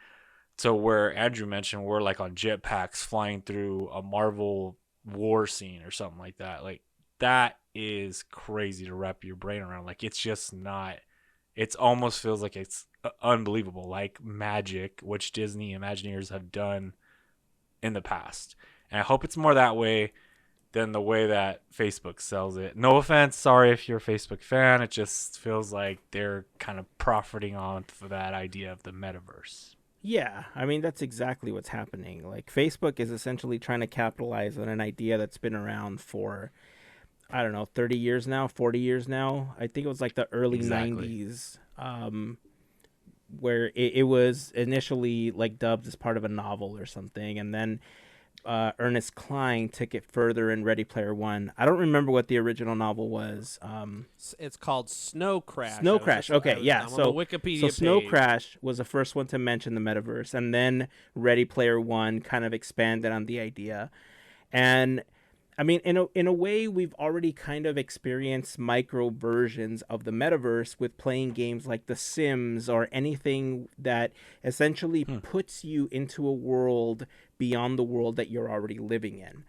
Speaker 4: to where Andrew mentioned we're like on jetpacks flying through a Marvel war scene or something like that. Like that is crazy to wrap your brain around. Like it's just not. It almost feels like it's unbelievable, like magic, which Disney Imagineers have done in the past. And I hope it's more that way than the way that Facebook sells it. No offense, sorry if you're a Facebook fan. It just feels like they're kind of profiting on for that idea of the metaverse.
Speaker 2: Yeah, I mean, that's exactly what's happening. Like, Facebook is essentially trying to capitalize on an idea that's been around for, I don't know, 30 years now, 40 years now. I think it was like the early 90s, where it was initially like dubbed as part of a novel or something. And then Ernest Cline took it further in Ready Player One. I don't remember what the original novel was.
Speaker 3: It's called Snow Crash.
Speaker 2: Snow Crash. Okay, yeah.
Speaker 3: So on the Wikipedia page.
Speaker 2: Snow Crash was the first one to mention the metaverse, and then Ready Player One kind of expanded on the idea. And I mean, in a way, we've already kind of experienced micro versions of the metaverse with playing games like The Sims or anything that essentially puts you into a world beyond the world that you're already living in.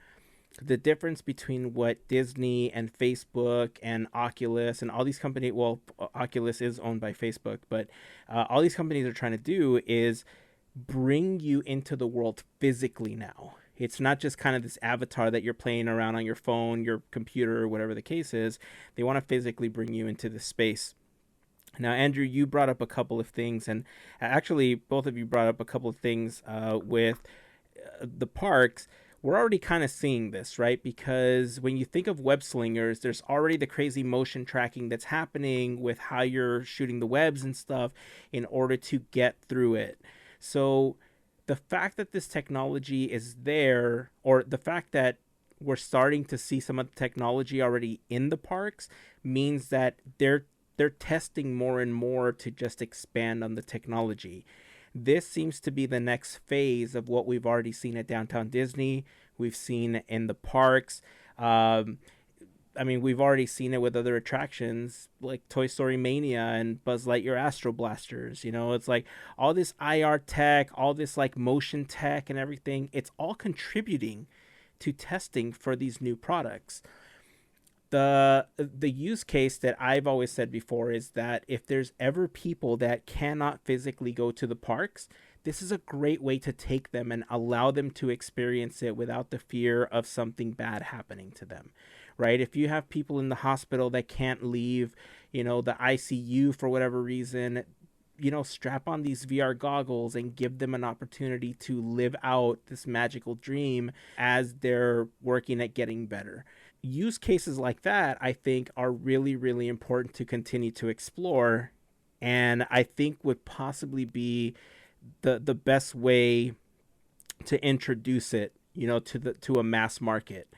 Speaker 2: The difference between what Disney and Facebook and Oculus and all these companies, well, Oculus is owned by Facebook, but all these companies are trying to do is bring you into the world physically now. It's not just kind of this avatar that you're playing around on your phone, your computer, or whatever the case is. They want to physically bring you into this space. Now, Andrew, you brought up a couple of things, and actually both of you brought up a couple of things with the parks. We're already kind of seeing this, right? Because when you think of web slingers, there's already the crazy motion tracking that's happening with how you're shooting the webs and stuff in order to get through it. So the fact that this technology is there, or the fact that we're starting to see some of the technology already in the parks, means that they're testing more and more to just expand on the technology. This seems to be the next phase of what we've already seen at Downtown Disney. We've seen in the parks. I mean, we've already seen it with other attractions like Toy Story Mania and Buzz Lightyear Astro Blasters. You know, it's like all this IR tech, all this like motion tech and everything. It's all contributing to testing for these new products. The use case that I've always said before is that if there's ever people that cannot physically go to the parks, this is a great way to take them and allow them to experience it without the fear of something bad happening to them. Right? If you have people in the hospital that can't leave, you know, the ICU for whatever reason, you know, strap on these VR goggles and give them an opportunity to live out this magical dream as they're working at getting better. Use cases like that, I think, are really, really important to continue to explore, and I think would possibly be the best way to introduce it, you know, to a mass market.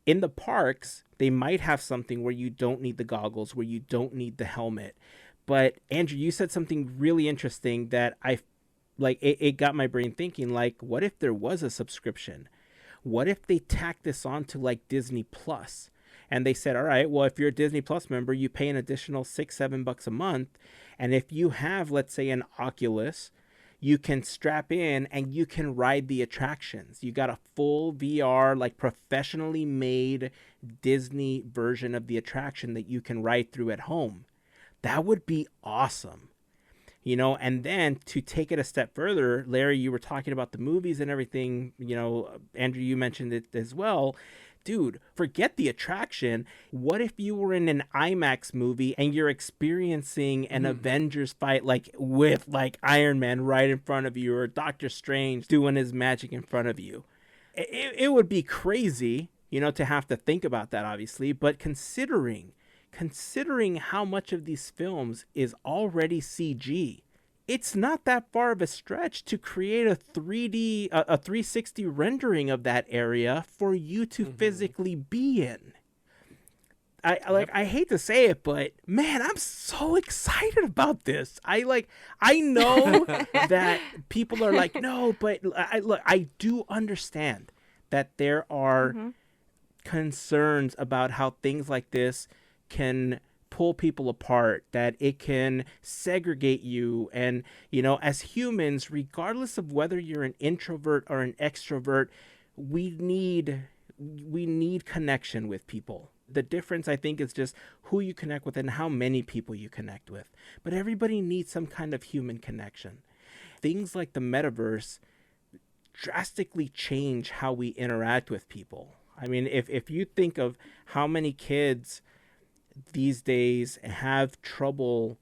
Speaker 2: In the parks, they might have something where you don't need the goggles, where you don't need the helmet. But Andrew, you said something really interesting that it got my brain thinking, like, what if there was a subscription? What if they tack this on to like Disney Plus? And they said, all right, well, if you're a Disney Plus member, you pay an additional $6-7 a month. And if you have, let's say, an Oculus, you can strap in and you can ride the attractions. You got a full VR, like professionally made Disney version of the attraction that you can ride through at home. That would be awesome. You know, and then to take it a step further, Larry, you were talking about the movies and everything, you know, Andrew, you mentioned it as well. Dude, forget the attraction. What if you were in an IMAX movie and you're experiencing an Avengers fight, like with like Iron Man right in front of you, or Doctor Strange doing his magic in front of you? It would be crazy, you know, to have to think about that, obviously, but considering how much of these films is already CG, it's not that far of a stretch to create a 360 rendering of that area for you to physically be in. I hate to say it, but man, I'm so excited about this. I know that people are like, no, but I do understand that there are concerns about how things like this can pull people apart, that it can segregate you. And, you know, as humans, regardless of whether you're an introvert or an extrovert, we need connection with people. The difference, I think, is just who you connect with and how many people you connect with. But everybody needs some kind of human connection. Things like the metaverse drastically change how we interact with people. I mean, if you think of how many kids these days have trouble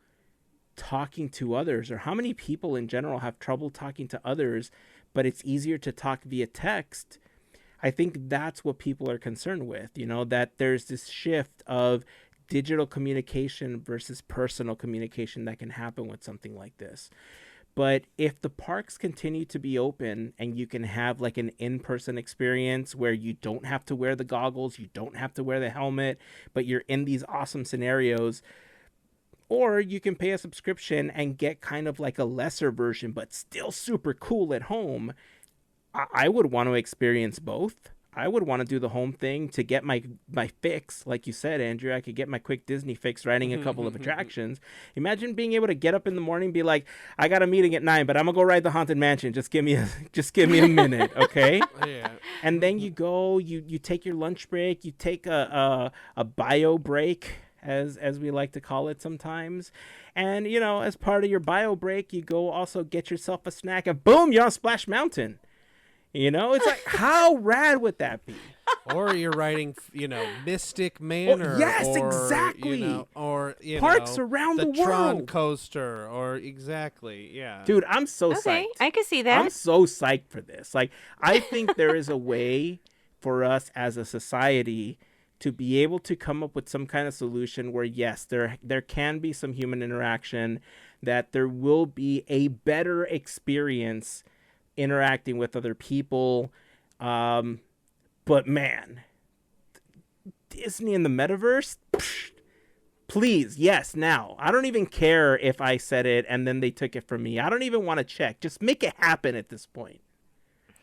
Speaker 2: talking to others, or how many people in general have trouble talking to others, but it's easier to talk via text, I think that's what people are concerned with, you know, that there's this shift of digital communication versus personal communication that can happen with something like this. But if the parks continue to be open and you can have like an in-person experience where you don't have to wear the goggles, you don't have to wear the helmet, but you're in these awesome scenarios, or you can pay a subscription and get kind of like a lesser version, but still super cool at home, I would want to experience both. I would want to do the home thing to get my fix. Like you said, Andrew, I could get my quick Disney fix riding a couple of attractions. Imagine being able to get up in the morning and be like, I got a meeting at 9, but I'm going to go ride the Haunted Mansion. Just give me a minute, okay?
Speaker 3: Yeah.
Speaker 2: And then you go, you take your lunch break, you take a bio break, as we like to call it sometimes. And, you know, as part of your bio break, you go also get yourself a snack, and boom, you're on Splash Mountain. You know, it's like, how rad would that be?
Speaker 3: Or you're riding, you know, Mystic Manor.
Speaker 2: Oh, yes,
Speaker 3: or,
Speaker 2: exactly.
Speaker 3: You know, or, you
Speaker 2: parks
Speaker 3: know,
Speaker 2: around the
Speaker 3: Tron
Speaker 2: world.
Speaker 3: coaster, or exactly, yeah.
Speaker 2: Dude, I'm so
Speaker 1: Okay,
Speaker 2: psyched.
Speaker 1: I could see that.
Speaker 2: I'm so psyched for this. Like, I think there is a way for us as a society to be able to come up with some kind of solution where, yes, there can be some human interaction, that there will be a better experience interacting with other people. But man, Disney in the metaverse, psh, please, yes, now. I don't even care if I said it and then they took it from me. I don't even want to check. Just make it happen at this point.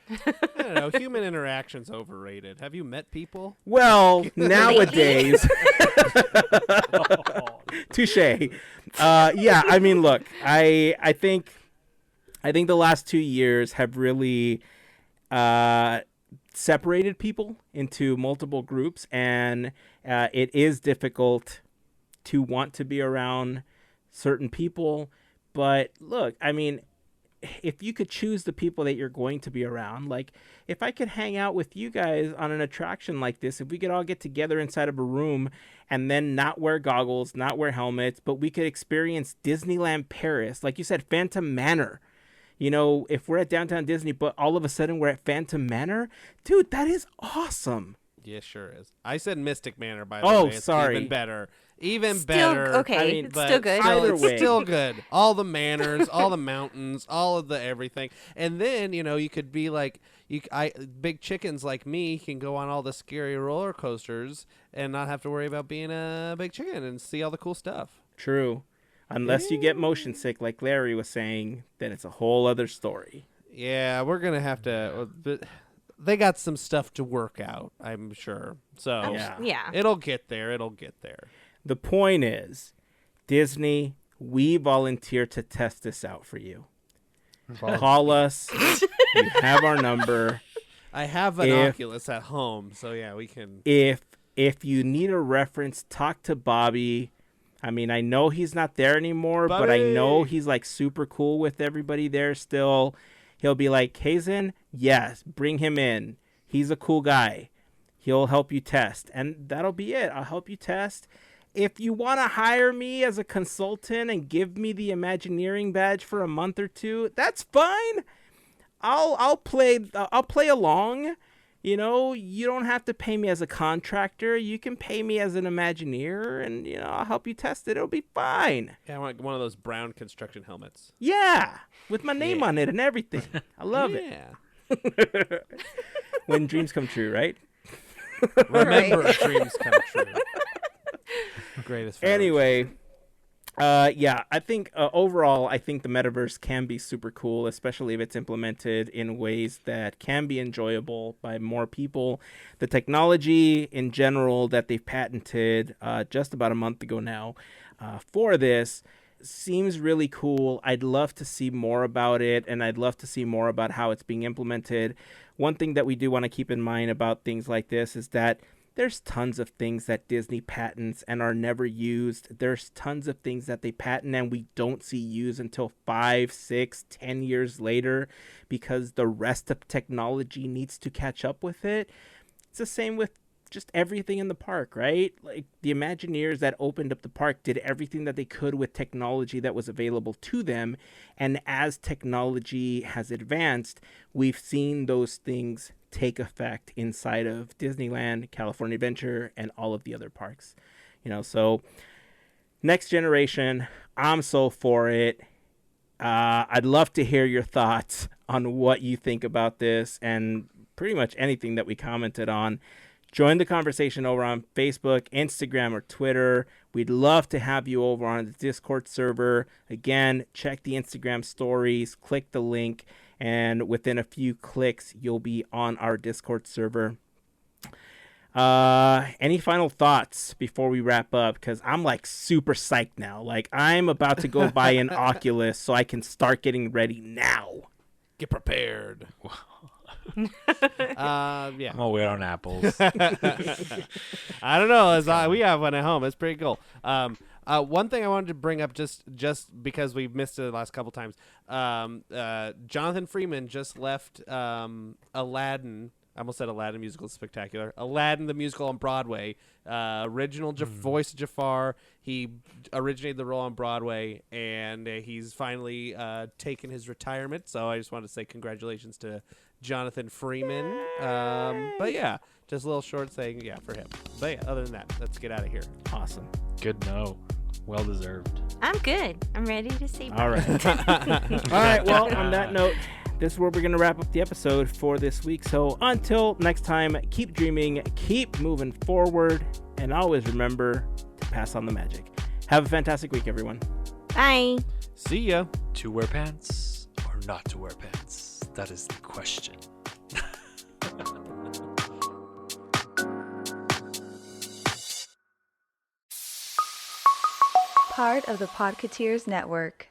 Speaker 3: I don't know. Human interaction's overrated. Have you met people?
Speaker 2: Well, nowadays. Touche. Yeah, I mean, look, I think the last 2 years have really separated people into multiple groups, and it is difficult to want to be around certain people. But look, I mean, if you could choose the people that you're going to be around, like if I could hang out with you guys on an attraction like this, if we could all get together inside of a room and then not wear goggles, not wear helmets, but we could experience Disneyland Paris, like you said, Phantom Manor. You know, if we're at Downtown Disney, but all of a sudden we're at Phantom Manor, dude, that is awesome.
Speaker 3: Yeah, sure is. I said Mystic Manor, by the way. It's
Speaker 2: sorry.
Speaker 3: Even better. Even
Speaker 1: Still,
Speaker 3: better.
Speaker 1: okay,
Speaker 2: I mean,
Speaker 1: it's
Speaker 3: But
Speaker 1: still good.
Speaker 2: Either
Speaker 3: it's
Speaker 2: way.
Speaker 3: still good. All the manors, all the mountains, all of the everything. And then, you know, you could be like, big chickens like me can go on all the scary roller coasters and not have to worry about being a big chicken and see all the cool stuff.
Speaker 2: True. Unless you get motion sick, like Larry was saying, then it's a whole other story.
Speaker 3: Yeah, we're going to have to... they got some stuff to work out, I'm sure. So
Speaker 1: Yeah.
Speaker 3: it'll get there. It'll get there.
Speaker 2: The point is, Disney, we volunteer to test this out for you. Call us. You have our number.
Speaker 3: I have an Oculus at home, so yeah, we can.
Speaker 2: If you need a reference, talk to Bobby. I mean, I know he's not there anymore, but I know he's like super cool with everybody there still. He'll be like, Heyzen, yes, bring him in. He's a cool guy. He'll help you test. And that'll be it. I'll help you test. If you want to hire me as a consultant and give me the Imagineering badge for a month or two, that's fine. I'll play along. You know, you don't have to pay me as a contractor. You can pay me as an Imagineer, and I'll help you test it. It'll be fine.
Speaker 3: Yeah, I want one of those brown construction helmets.
Speaker 2: Yeah, with my name on it and everything. I love it. When dreams come true, right?
Speaker 3: Remember, dreams come true. Greatest.
Speaker 2: Anyway, I think overall, I think the metaverse can be super cool, especially if it's implemented in ways that can be enjoyable by more people. The technology in general that they've patented just about a month ago now for this seems really cool. I'd love to see more about it, and I'd love to see more about how it's being implemented. One thing that we do want to keep in mind about things like this is that there's tons of things that Disney patents and are never used. There's tons of things that they patent and we don't see used until 5, 6, 10 years later because the rest of technology needs to catch up with it. It's the same with just everything in the park, right? Like the Imagineers that opened up the park did everything that they could with technology that was available to them. And as technology has advanced, we've seen those things take effect inside of Disneyland, California Adventure, and all of the other parks. So next generation, I'm so for it. I'd love to hear your thoughts on what you think about this and pretty much anything that we commented on. Join the conversation over on Facebook, Instagram, or Twitter. We'd love to have you over on the Discord server. Again, check the Instagram stories, click the link, and within a few clicks, you'll be on our Discord server. Any final thoughts before we wrap up? Because I'm like super psyched now. Like I'm about to go buy an Oculus so I can start getting ready now.
Speaker 3: Get prepared.
Speaker 4: I'm gonna wait on apples.
Speaker 3: I don't know. We have one at home. It's pretty cool. One thing I wanted to bring up, just because we've missed it the last couple times. Jonathan Freeman just left Aladdin. I almost said Aladdin Musical Spectacular. Aladdin the musical on Broadway. Original voice of Jafar. He originated the role on Broadway, and he's finally taken his retirement. So I just wanted to say congratulations to Jonathan Freeman. But yeah, just a little short saying for him. But yeah, other than that, let's get out of here.
Speaker 2: Awesome.
Speaker 4: Good no. Well deserved.
Speaker 1: I'm good. I'm ready to see.
Speaker 2: All right. All right. Well, on that note, this is where we're going to wrap up the episode for this week. So until next time, keep dreaming, keep moving forward, and always remember to pass on the magic. Have a fantastic week, everyone.
Speaker 1: Bye.
Speaker 3: See ya.
Speaker 4: To wear pants or not to wear pants? That is the question.
Speaker 5: Part of the Podketeers Network.